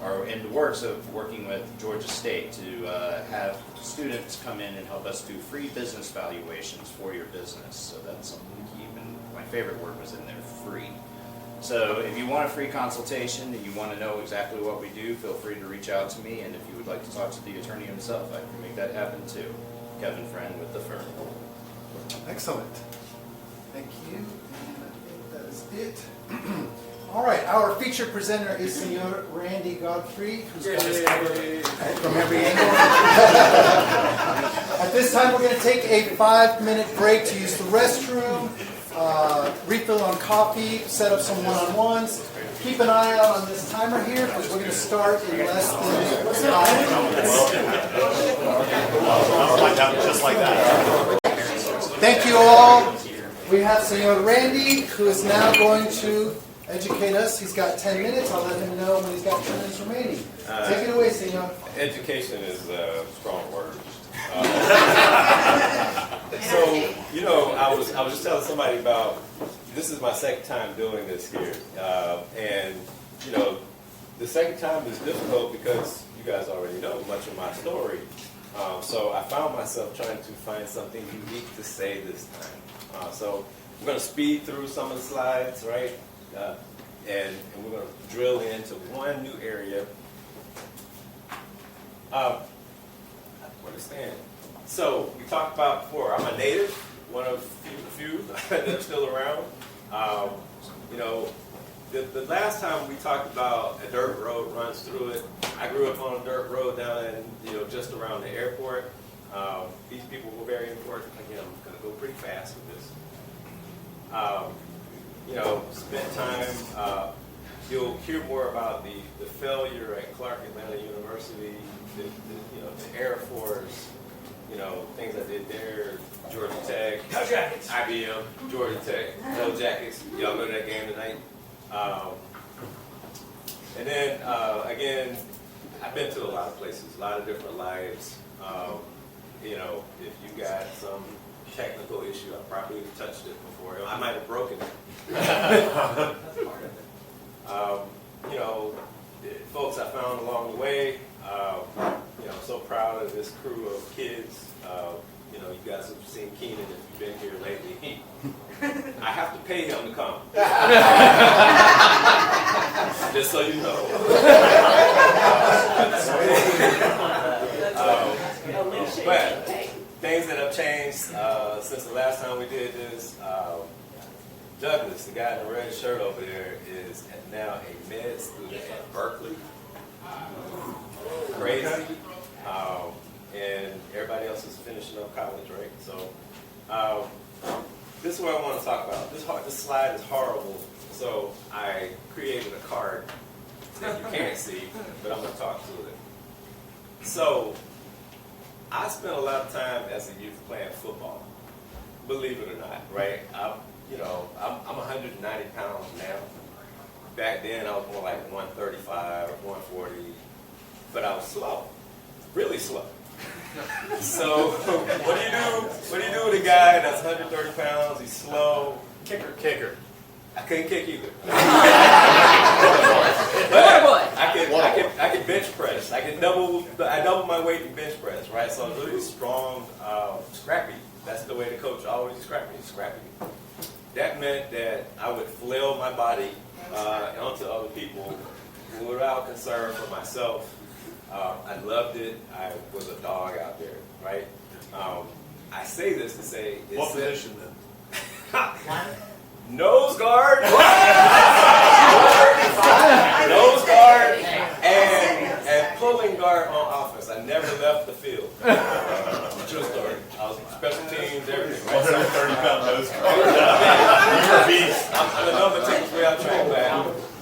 are in the works of working with Georgia State to have students come in and help us do free business valuations for your business. So that's something to keep, and my favorite word was in there, free. So if you want a free consultation and you want to know exactly what we do, feel free to reach out to me, and if you would like to talk to the attorney himself, I can make that happen too. Kevin Friend with The Firm. Excellent. Thank you. And I think that is it. All right, our featured presenter is Senor Randy Godfrey, who's coming from every angle. At this time, we're going to take a 5-minute break to use the restroom, refill on coffee, set up some one-on-ones. Keep an eye out on this timer here because we're going to start in less than 5 minutes. Just like that. Thank you all. We have Senor Randy, who is now going to educate us. He's got 10 minutes. I'll let him know when he's got 10 minutes remaining. Take it away, Senor. Education is a strong word. So, you know, I was just telling somebody about, this is my second time doing this here. And, you know, the second time is difficult because you guys already know much of my story. So I found myself trying to find something unique to say this time. So we're going to speed through some of the slides, right? And we're going to drill into one new area. Where to stand? So we talked about before, I'm a native, one of few that are still around. You know, the last time we talked about a dirt road runs through it. I grew up on a dirt road down in, you know, just around the airport. These people were very important. Again, I'm going to go pretty fast with this. You know, spent time, you'll hear more about the failure at Clark Atlanta University, you know, the Air Force, you know, things I did there, Georgia Tech, Go Jackets. IBM, Georgia Tech, Go Jackets. Y'all go to that game tonight. And then, again, I've been to a lot of places, a lot of different lives. You know, if you got some technical issue, I probably touched it before. I might have broken it. You know, folks I found along the way, you know, I'm so proud of this crew of kids. You know, you guys have seen Keenan if you've been here lately. I have to pay him to come. Just so you know. But things that have changed since the last time we did this. Douglas, the guy in the red shirt over there, is now a med student at Berkeley. Crazy. And everybody else is finishing up college, right? So this is what I want to talk about. This slide is horrible, so I created a card that you can't see, but I'm going to talk to it. So I spent a lot of time as a youth playing football, believe it or not, right? I'm 190 pounds now. Back then, I was more like 135, 140, but I was slow, really slow. So what do you do? What do you do with a guy that's 130 pounds? He's slow. Kicker. I couldn't kick either. But I could bench press. I doubled my weight in bench press, right? So I was really strong, scrappy. That's the way the coach always described me, scrappy. That meant that I would flail my body onto other people without concern for myself. I loved it. I was a dog out there, right? I say this to say... What position then? Nose guard. Nose guard and pulling guard on offense. I never left the field. True story. I was special teams, everything. Right? 130-pound nose guard. You're a beast. I'm the number 2 way I trained back.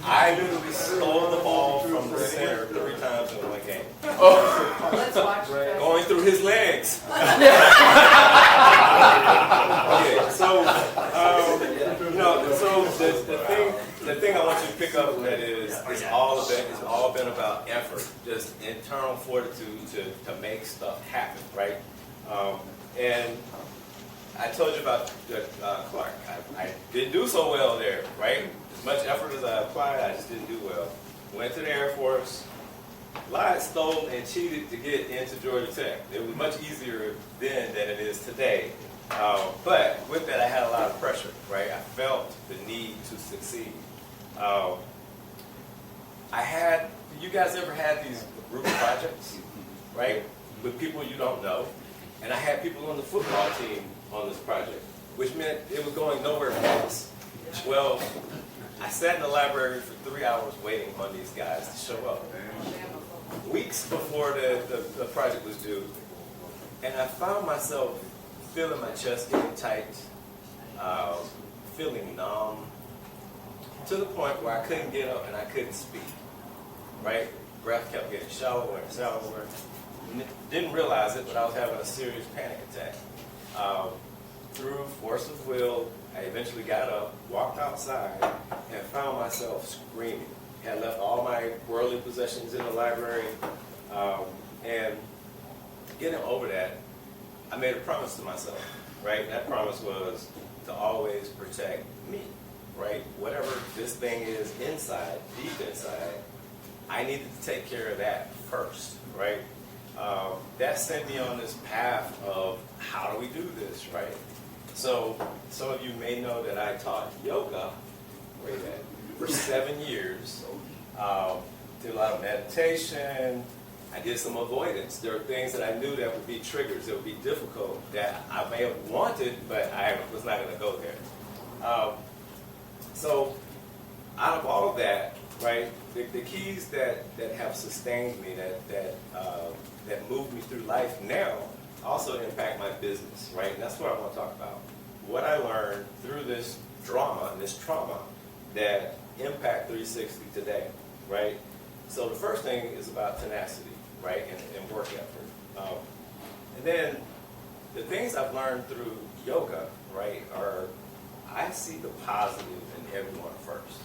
I literally stole the ball from the center 3 times in one game. Oh. Let's watch that. Going through his legs. Okay, so you know, so the thing I want you to pick up from that is it's all been about effort, just internal fortitude to make stuff happen, right? And I told you about Clark. I didn't do so well there, right? As much effort as I applied, I just didn't do well. Went to the Air Force, lied, stole, and cheated to get into Georgia Tech. It was much easier then than it is today. But with that, I had a lot of pressure, right? I felt the need to succeed. You guys ever had these group projects, right? With people you don't know. And I had people on the football team on this project, which meant it was going nowhere past 12 I sat in the library for 3 hours waiting on these guys to show up. Weeks before the project was due. And I found myself feeling my chest getting tight, feeling numb, to the point where I couldn't get up and I couldn't speak, right? Breath kept getting shallower and shallower. Didn't realize it, but I was having a serious panic attack. Through force of will, I eventually got up, walked outside, and found myself screaming. Had left all my worldly possessions in the library, and getting over that, I made a promise to myself, right? That promise was to always protect me, right? Whatever this thing is inside, deep inside, I needed to take care of that first, right? That sent me on this path of how do we do this, right? So some of you may know that I taught yoga for 7 years. Did a lot of meditation. I did some avoidance. There are things that I knew that would be triggers, that would be difficult, that I may have wanted, but I was not going to go there. So out of all of that, right, the keys that have sustained me, that moved me through life now, also impact my business, right? And that's what I want to talk about. What I learned through this drama and this trauma that impact 360 today, right? So the first thing is about tenacity, right, and work effort. And then the things I've learned through yoga, right, are I see the positive in everyone first,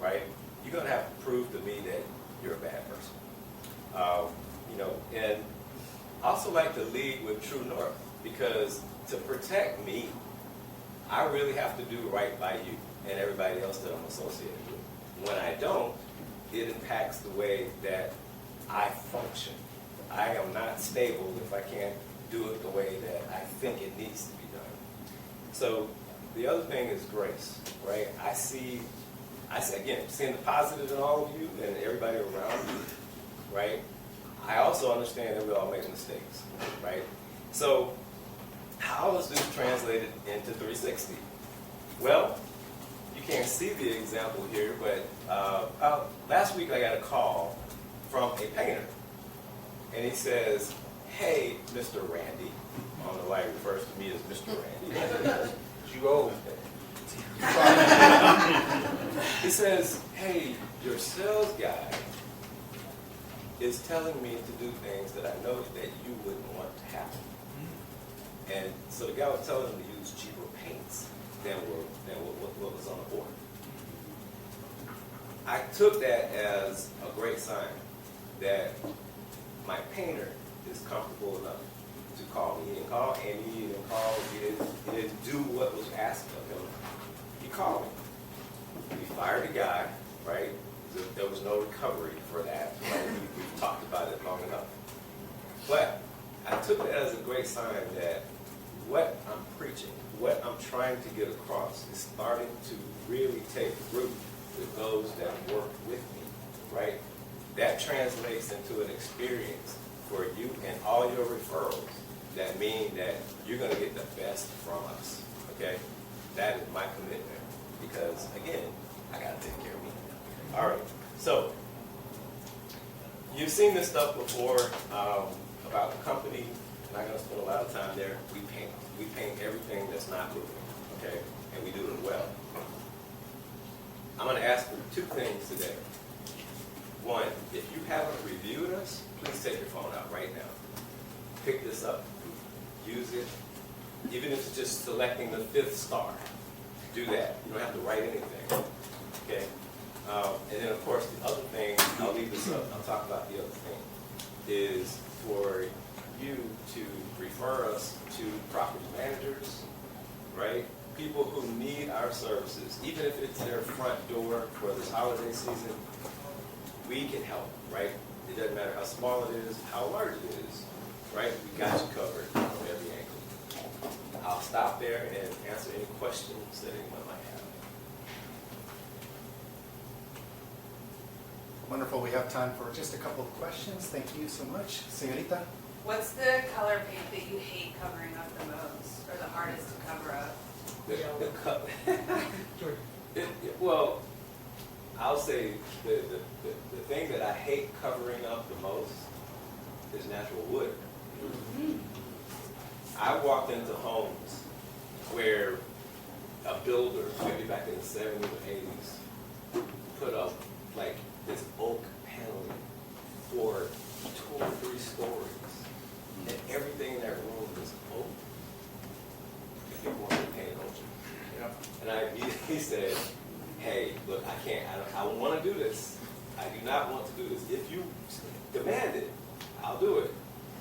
right? You're going to have to prove to me that you're a bad person. And I also like to lead with true north, because to protect me, I really have to do right by you and everybody else that I'm associated with. When I don't, it impacts the way that I function. I am not stable if I can't do it the way that I think it needs to be done. So the other thing is grace, right? I see again, seeing the positive in all of you and everybody around you, right? I also understand that we all make mistakes, right? So how is this translated into 360? Well, you can't see the example here, but last week I got a call from a painter. And he says, "Hey, Mr. Randy," on the light refers to me as Mr. Randy. You old. He says, "Hey, your sales guy is telling me to do things that I know that you wouldn't want to happen." And so the guy was telling him to use cheaper paints than what was on the board. I took that as a great sign that my painter is comfortable enough to call me. He didn't call Amy, he didn't do what was asked of him. He called me. We fired the guy, right? There was no recovery for that. Right? We've talked about it long enough. But I took that as a great sign that what I'm preaching, what I'm trying to get across is starting to really take root with those that work with me, right? That translates into an experience for you and all your referrals that mean that you're going to get the best from us, okay? That is my commitment because, again, I got to take care of me. All right, so you've seen this stuff before about the company. I'm not going to spend a lot of time there. We paint everything that's not moving, okay? And we do it well. I'm going to ask for two things today. One, if you haven't reviewed us, please take your phone out right now. Pick this up, use it. Even if it's just selecting the 5th star, do that. You don't have to write anything, okay? And then, of course, the other thing, I'll leave this up, I'll talk about the other thing, is for you to refer us to property managers, right? People who need our services, even if it's their front door for this holiday season, we can help, right? It doesn't matter how small it is, how large it is, right? We got you covered from every angle. I'll stop there and answer any questions that anyone might have. Wonderful. We have time for just a couple of questions. Thank you so much. Señorita? What's the color paint that you hate covering up the most, or the hardest to cover up? Well, I'll say the thing that I hate covering up the most is natural wood. I walked into homes where a builder, maybe back in the 70s or 80s, put up like this oak paneling for 2 or 3 stories, and everything in that room was oak. People wanted to paint oak. And I immediately said, hey, look, I want to do this. I do not want to do this. If you demand it, I'll do it.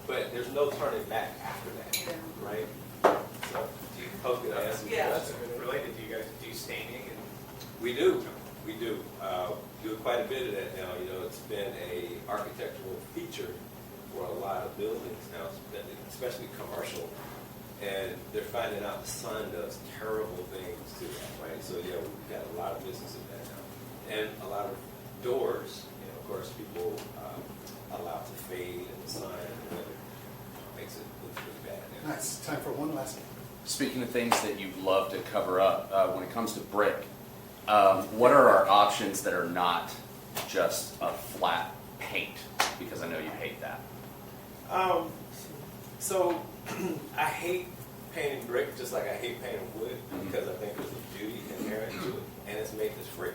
But there's no turning back after that, right? So, hopefully that answers your question. Related, do you guys do staining? We do. Do quite a bit of that now. You know, it's been a architectural feature for a lot of buildings now, especially commercial. And they're finding out the sun does terrible things to that, right? So yeah, we've got a lot of business in that now. And a lot of doors, you know, of course, people allow to fade in the sun and the weather makes it look really bad. Nice. Time for one last one. Speaking of things that you love to cover up, when it comes to brick, what are our options that are not just a flat paint? Because I know you hate that. So I hate painting brick just like I hate painting wood because I think there's a beauty inherent to it, and it's maintenance free.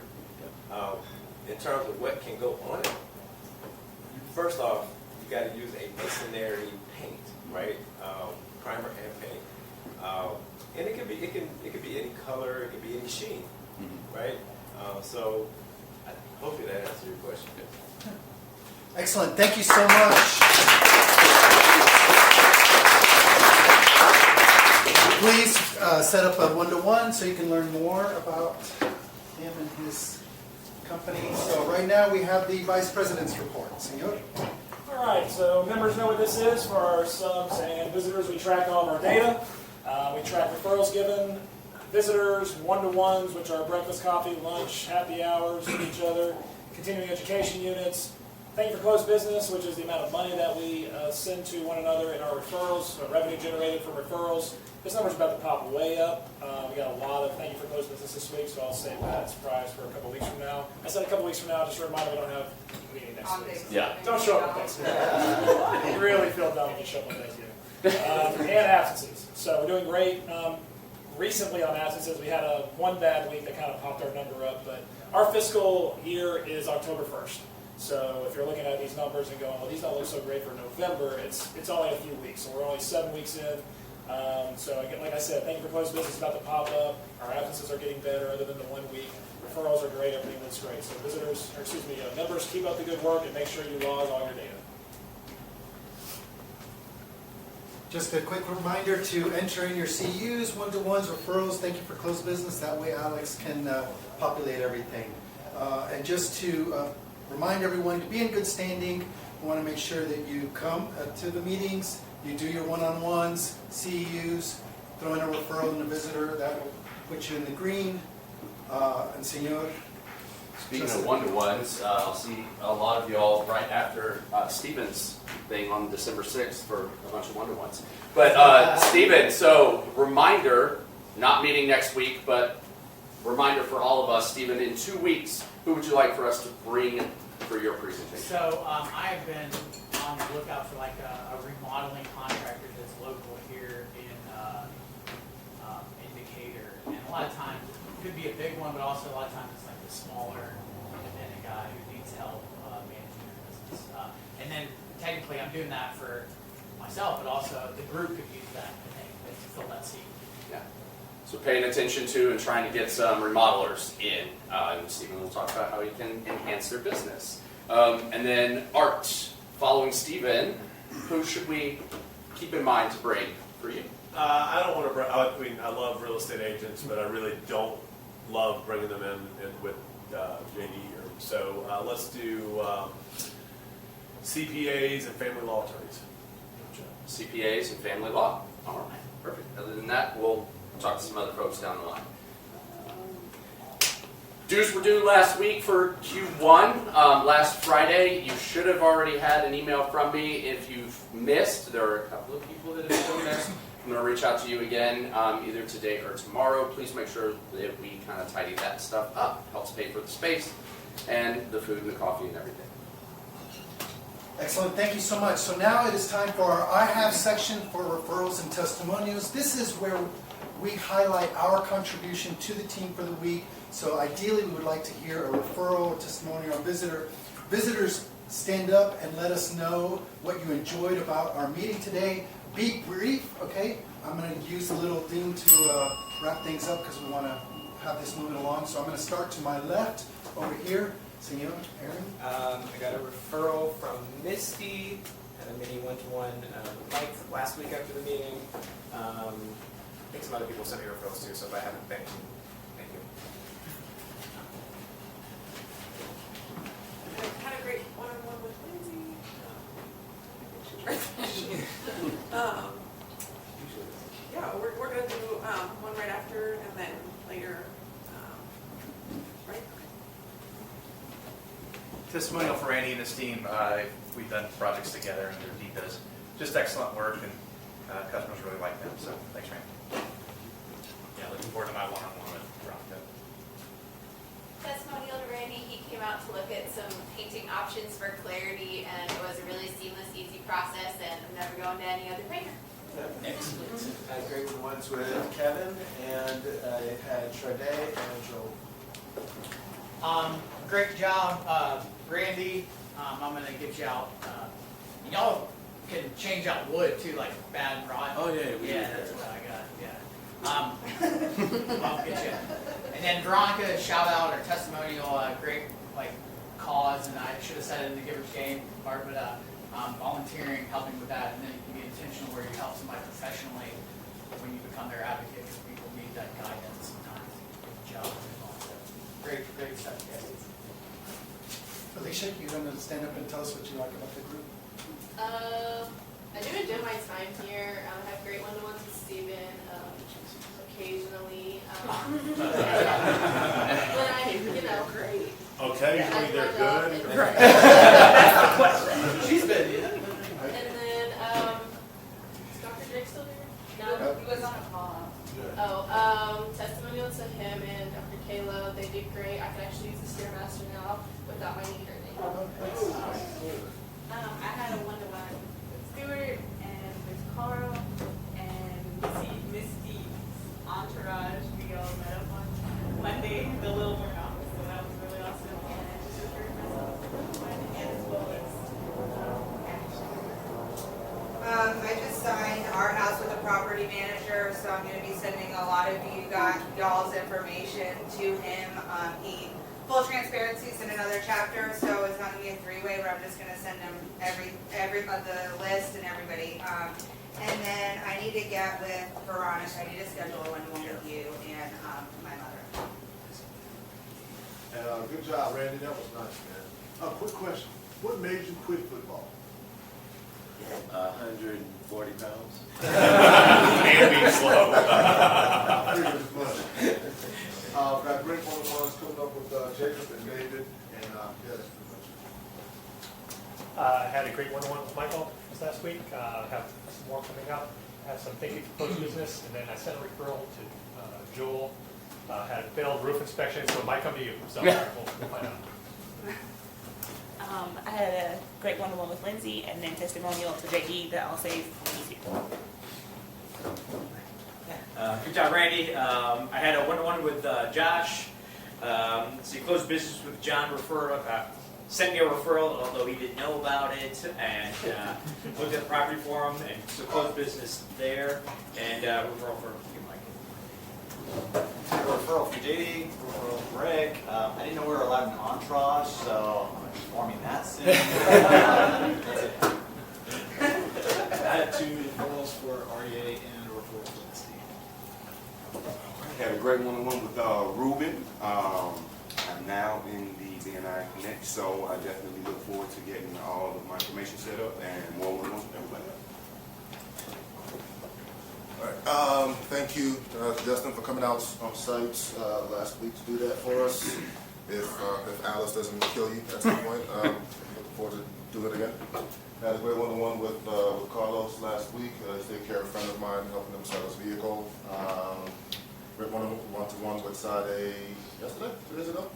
In terms of what can go on it, first off, you got to use a masonry paint, right? Primer and paint, and it could be any color, it could be any sheen, right? So hopefully that answers your question. Excellent. Thank you so much. Please set up a one-to-one so you can learn more about him and his company. So right now we have the Vice President's report. Senor? All right, so members know what this is. For our subs and visitors, we track all of our data. We track referrals given, visitors, one-to-ones, which are breakfast, coffee, lunch, happy hours with each other, continuing education units, thank you for closed business, which is the amount of money that we send to one another in our referrals, revenue generated from referrals. This number's about to pop way up. We got a lot of thank you for closed business this week, so I'll save that surprise for a couple weeks from now. I said a couple weeks from now, just a reminder we don't have a meeting next week. So yeah. Don't show up on Thanksgiving. You really feel dumb when you show up on Thanksgiving. And absences. So we're doing great. Recently on absences, we had one bad week that kind of popped our number up, but our fiscal year is October 1st. So if you're looking at these numbers and going, well, these don't look so great for November, it's only a few weeks. So we're only 7 weeks in. So again, like I said, thank you for closed business about to pop up. Our absences are getting better other than the 1 week. Referrals are great. Everything looks great. So members, keep up the good work and make sure you log all your data. Just a quick reminder to enter in your CUs, one-to-ones, referrals. Thank you for closed business. That way Alex can populate everything. And just to remind everyone to be in good standing, we want to make sure that you come to the meetings, you do your one-on-ones, CUs, throw in a referral and a visitor. That will put you in the green. And Senor? Speaking of one-to-ones, I'll see a lot of y'all right after Stephen's thing on December 6th for a bunch of one-to-ones. But Stephen, so reminder, not meeting next week, but reminder for all of us, Stephen, in 2 weeks, who would you like for us to bring for your presentation? So I have been on the lookout for like a remodeling contractor that's local here in Decatur. And a lot of times, it could be a big one, but also a lot of times it's like the smaller independent guy who needs help managing their business. And then technically I'm doing that for myself, but also the group could use that to fill that seat. Yeah. So paying attention to and trying to get some remodelers in. And Stephen will talk about how he can enhance their business. And then Art, following Stephen, who should we keep in mind to bring for you? I don't want to bring, I mean, I love real estate agents, but I really don't love bringing them in with JD here. So let's do CPAs and family law attorneys. CPAs and family law. All right, perfect. Other than that, we'll talk to some other folks down the line. Dues were due last week for Q1. Last Friday, you should have already had an email from me. If you've missed, there are a couple of people that have still missed. I'm going to reach out to you again either today or tomorrow. Please make sure that we kind of tidy that stuff up. Helps pay for the space. and the food and the coffee and everything. Excellent, thank you so much. So now it is time for our I Have section for referrals and testimonials. This is where we highlight our contribution to the team for the week. So ideally we would like to hear a referral, a testimonial, or visitor. Visitors, stand up and let us know what you enjoyed about our meeting today. Be brief, okay? I'm going to use a little ding to wrap things up because we want to have this moving along. So I'm going to start to my left over here. Senor, Aaron? I got a referral from Misty, had a mini one-to-one with Mike last week after the meeting. I think some other people sent me referrals too, so if I haven't, thank you. Had a great one-on-one with Lindsay. Yeah, we're going to do one right after and then later. Right? Testimonial for Randy and his team. We've done projects together, and their team does just excellent work, and customers really like them. So thanks, Randy. Yeah, looking forward to my one-on-one with Veronica. Testimonial to Randy, he came out to look at some painting options for clarity, and it was a really seamless, easy process, and I'm never going to any other painter. Excellent. I had great ones with Kevin, and I had Sade and Joel. Great job, Randy. I'm going to get you out. Y'all can change out wood too, like bad rot. Oh, yeah. That's what I got. Yeah. I'll get you. And then Veronica, shout out or testimonial, great cause, and I should have said it in the Giver's Game part, but volunteering, helping with that, and then you can be intentional where you help somebody professionally when you become their advocate, because people need that guidance sometimes. Good job. Great stuff, guys. Alicia, you going to stand up and tell us what you like about the group? I do enjoy my time here. I have great one-to-ones with Steven, occasionally. But great. Occasionally they're good. That's the question. She's been. And then, is Dr. Drake still here? No, he was on a call. Testimonial to him and Dr. Kayla. They did great. I can actually use the Stairmaster now without my knee hurting. I had a one-to-one with Stuart and with Carl and Misty's entourage. We all met up on Monday, the little more office, so that was really awesome. And I just referred myself and as well as I just signed our house with a property manager, so I'm going to be sending a lot of y'all's information to him. Full transparency is in another chapter, so it's not going to be a three-way, but I'm just going to send him the list and everybody. And then I need to get with Veronica. I need to schedule a one-to-one with you and my mother. Good job, Randy. That was nice, man. Quick question. What made you quit football? 140 pounds. And being slow. Got great one-on-ones coming up with Jacob and David, and that's pretty much it. Had a great one-on-one with Michael this last week. Have some more coming up. Have some thinking for close business, and then I sent a referral to Joel. Had a failed roof inspection, so it might come to you. So we'll find out. I had a great one-on-one with Lindsay, and then testimonial to JD that I'll save for these people. Good job, Randy. I had a one-on-one with Josh. So he closed business with John sent me a referral, although he didn't know about it, and looked at the property for him, and so closed business there, and referral for Mike. Referral from JD, referral from Rick. I didn't know we were allowed an entourage, so I'm forming that soon. That's it. I had 2 referrals for REA and a referral for Steve. Had a great one-on-one with Ruben. I'm now in the BNI Connect, so I definitely look forward to getting all of my information set up and more one-on-ones with everybody. All right. Thank you, Justin, for coming out on site last week to do that for us. If Alice doesn't kill you at some point, looking forward to do it again. Had a great one-on-one with Carlos last week. He's taking care of a friend of mine, helping him sell his vehicle. Great one-to-one with Sade yesterday, 2 days ago.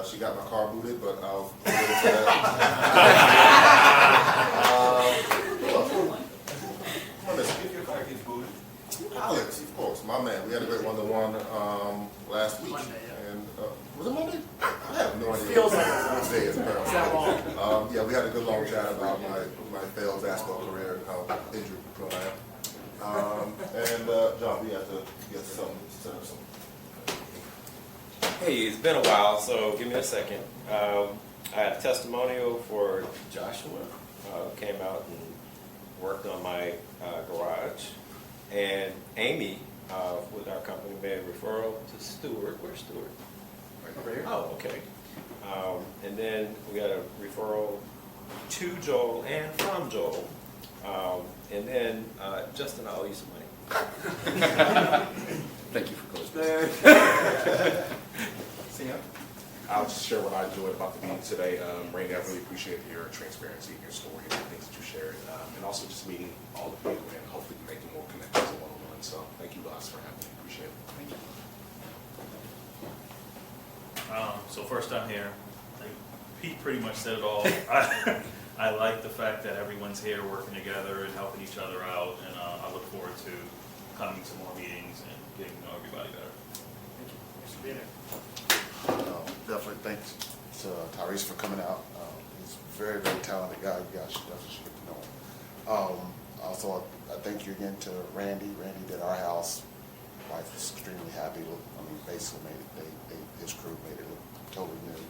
She got my car booted, but I'll get into that. If your car gets booted, Alex, of course, my man. We had a great one-to-one last week. Monday, yeah. And was it Monday? I have no idea. Feels like which day is apparently. Is that wrong? Yeah, we had a good long chat about my failed basketball career and how injury prone I am. John, we have to get something set up something. Hey, it's been a while, so give me a second. I had a testimonial for Joshua. Came out and worked on my garage. And Amy, with our company, made a referral to Stewart. Where's Stewart? Right over here. Oh, okay. And then we got a referral to Joel and from Joel. And then Justin, I owe you some money. Thank you for closing. I'll just share what I enjoyed about the meeting today. Randy, I really appreciate your transparency, your story, and the things that you shared, and also just meeting all the people and hopefully making more connections in one-on-one. So thank you guys for having me. Appreciate it. Thank you. So first I'm here. Pete pretty much said it all. I like the fact that everyone's here working together and helping each other out, and I look forward to coming to more meetings and getting to know everybody better. Thank you. Thanks for being here. Definitely thanks to Tyrese for coming out. He's a very, very talented guy. You guys should definitely get to know him. Also, I thank you again to Randy. Randy did our house. Wife was extremely happy. Basically made it. His crew made it look totally new.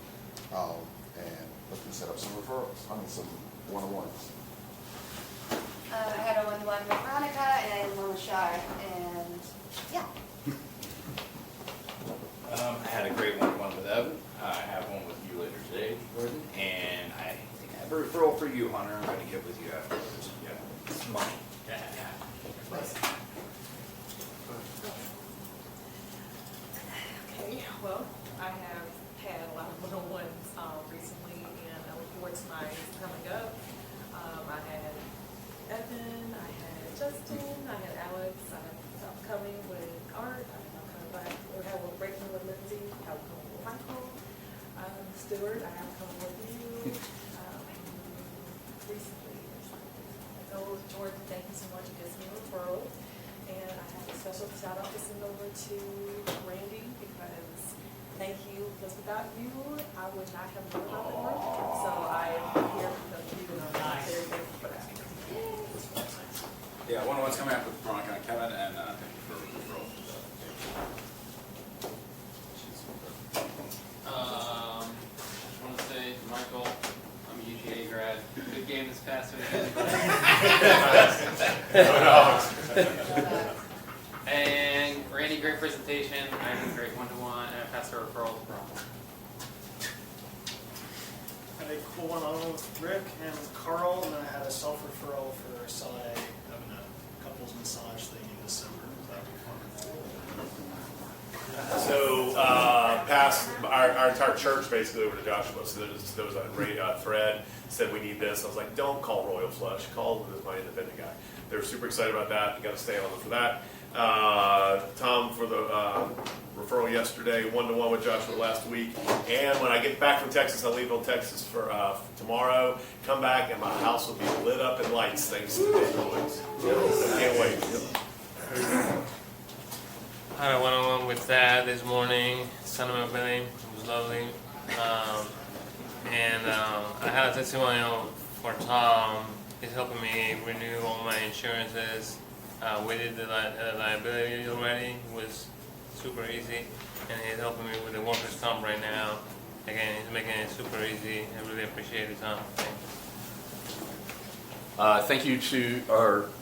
And looking to set up some referrals. Some one-on-ones. I had a one-to-one with Veronica and one with Shar, and yeah. I had a great one-to-one with Evan. I have one with you later today, Gordon, and I think I have a referral for you, Hunter. I'm going to get with you afterwards. Yeah. Money. Yeah. Okay, well, I have had a lot of one-on-ones recently, and I look forward to mine coming up. I had Evan, I had Justin, I had Alex, I have upcoming with Art, I have coming back, we have a breakthrough with Lindsay, I have coming with Michael, Stuart, I have coming with you, recently, so Jordan, thank you so much, you did some referrals, and I have a special shout out to send over to Randy, because thank you, because without you, I would not have known about the work, so I am here because of you, and I'm very thankful for that. Yeah, one-on-one's coming up with Veronica and Kevin, and thank you for the referral. Just want to say to Michael, I'm a UGA grad. Good game this past weekend. And Randy, great presentation. I had a great one-to-one, and I passed a referral to Brian. I had a cool one-on-one with Rick and with Carl, and then I had a self-referral for Sai having a couples massage thing in December. That'd be fun. So, past our entire church basically over to Joshua. So there was a great thread said we need this. I was like, don't call Royal Flush, call my independent guy. They were super excited about that. You got to stay on them for that. Tom for the referral yesterday, one-to-one with Joshua last week. And when I get back from Texas, I leave on Texas for tomorrow. Come back and my house will be lit up in lights thanks to the neighborhoods. I can't wait. I had a one-on-one with Thad this morning, son of my belly. It was lovely. I had a testimonial for Tom. He's helping me renew all my insurances. We did the liability already. It was super easy. And he's helping me with the workers' comp right now. Again, he's making it super easy. I really appreciate it, Tom. Thank you to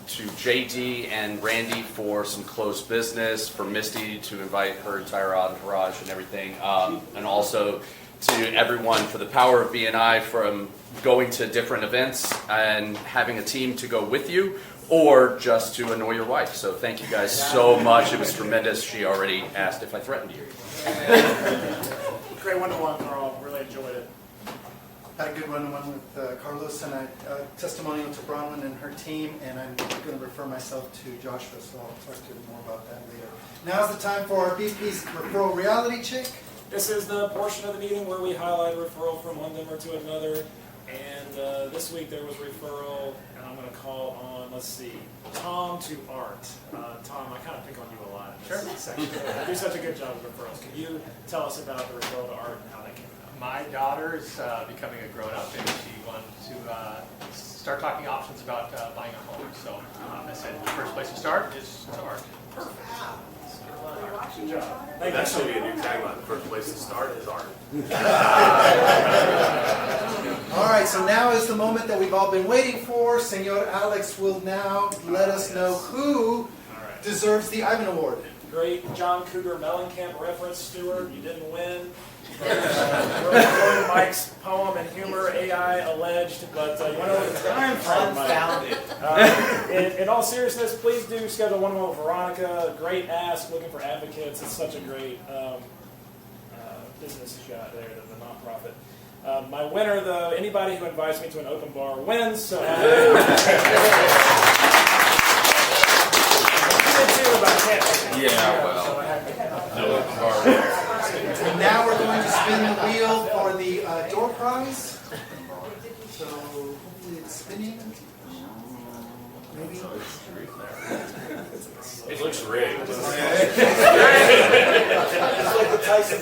JD and Randy for some closed business, for Misty to invite her entire entourage and everything, and also to everyone for the power of BNI from going to different events and having a team to go with you, or just to annoy your wife. So thank you guys so much. It was tremendous. She already asked if I threatened you. Great one-to-one, Carl. Really enjoyed it. Had a good one-on-one with Carlos, and a testimonial to Bronwyn and her team, and I'm going to refer myself to Joshua, so I'll talk to you more about that later. Now's the time for our BP's referral reality check. This is the portion of the meeting where we highlight a referral from one member to another. And this week there was referral, and I'm going to call on, let's see, Tom to Art. Tom, I kind of pick on you a lot in this section. You do such a good job with referrals. Can you tell us about the referral to Art and how that came about? My daughter is becoming a grown-up, and she wanted to start talking options about buying a home. So I said the first place to start is to Art. Perfect. Good job. That should be a new tagline. The first place to start is art. All right, so now is the moment that we've all been waiting for. Senor Alex will now let us know who deserves the Ivan Award. Great John Cougar Mellencamp reference, Stewart. You didn't win. Mike's poem and humor, AI alleged, but you went over the time frame, Mike. In all seriousness, please do schedule one-on-one with Veronica. Great ask, looking for advocates. It's such a great business you got there, the nonprofit. My winner, though, anybody who invites me to an open bar wins. So Yeah, well. And now we're going to spin the wheel for the door prize. So hopefully it's spinning. Maybe. It looks rigged. It's like the Tyson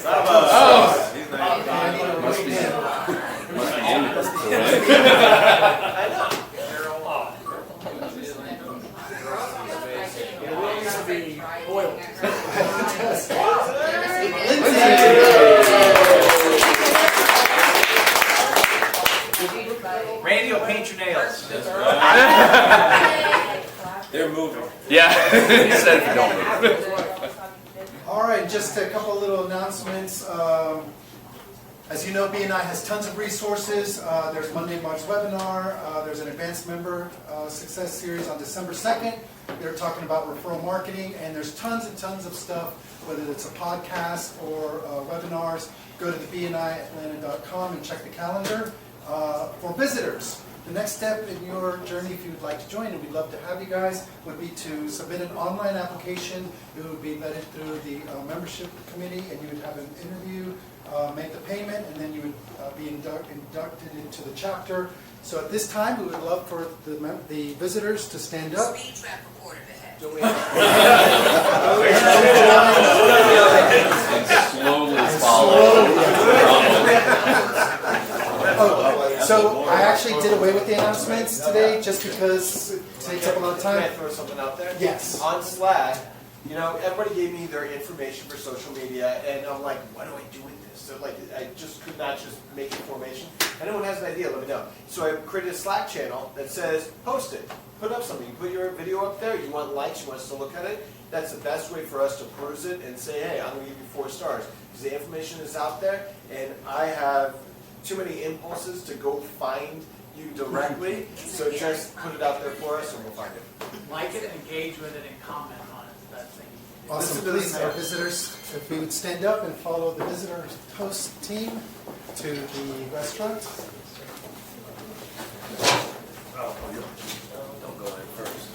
Randy will paint your nails. They're moving. Yeah, he said if you don't move. All right, just a couple little announcements. As you know, BNI has tons of resources. There's Monday March webinar. There's an advanced member success series on December 2nd. They're talking about referral marketing, and there's tons and tons of stuff, whether it's a podcast or webinars. Go to the BNIatlanta.com and check the calendar. For visitors, the next step in your journey, if you would like to join, and we'd love to have you guys, would be to submit an online application. It would be vetted through the membership committee, and you would have an interview, make the payment, and then you would be inducted into the chapter. So at this time, we would love for the visitors to stand up. Speed trap recorder ahead. Slowly follow. So I actually did away with the announcements today just because it takes up a lot of time. Can I throw something out there? Yes. On Slack, everybody gave me their information for social media, and I'm like, what do I do with this? So I just could not just make information. If anyone has an idea, let me know. So I created a Slack channel that says, post it, put up something. You put your video up there, you want likes, you want us to look at it. That's the best way for us to peruse it and say, hey, I'm going to give you 4 stars. Because the information is out there, and I have too many impulses to go find you directly, so just put it out there for us and we'll find it. Like it, engage with it, and comment on it. That's the thing. Awesome. Please, our visitors, if we would stand up and follow the visitor host team to the restaurant. Don't go in first.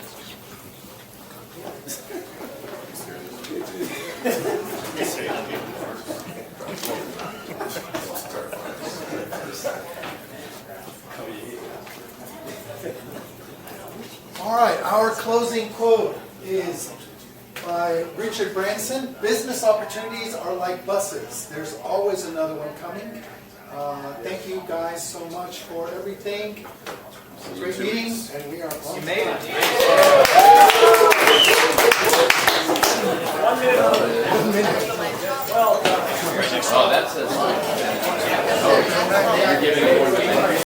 All right, our closing quote is by Richard Branson. Business opportunities are like buses. There's always another one coming. Thank you guys so much for everything. Great meeting, and we are on. You made it. 1 minute. 1 minute. Well done. Oh, that says. Oh, you're giving more than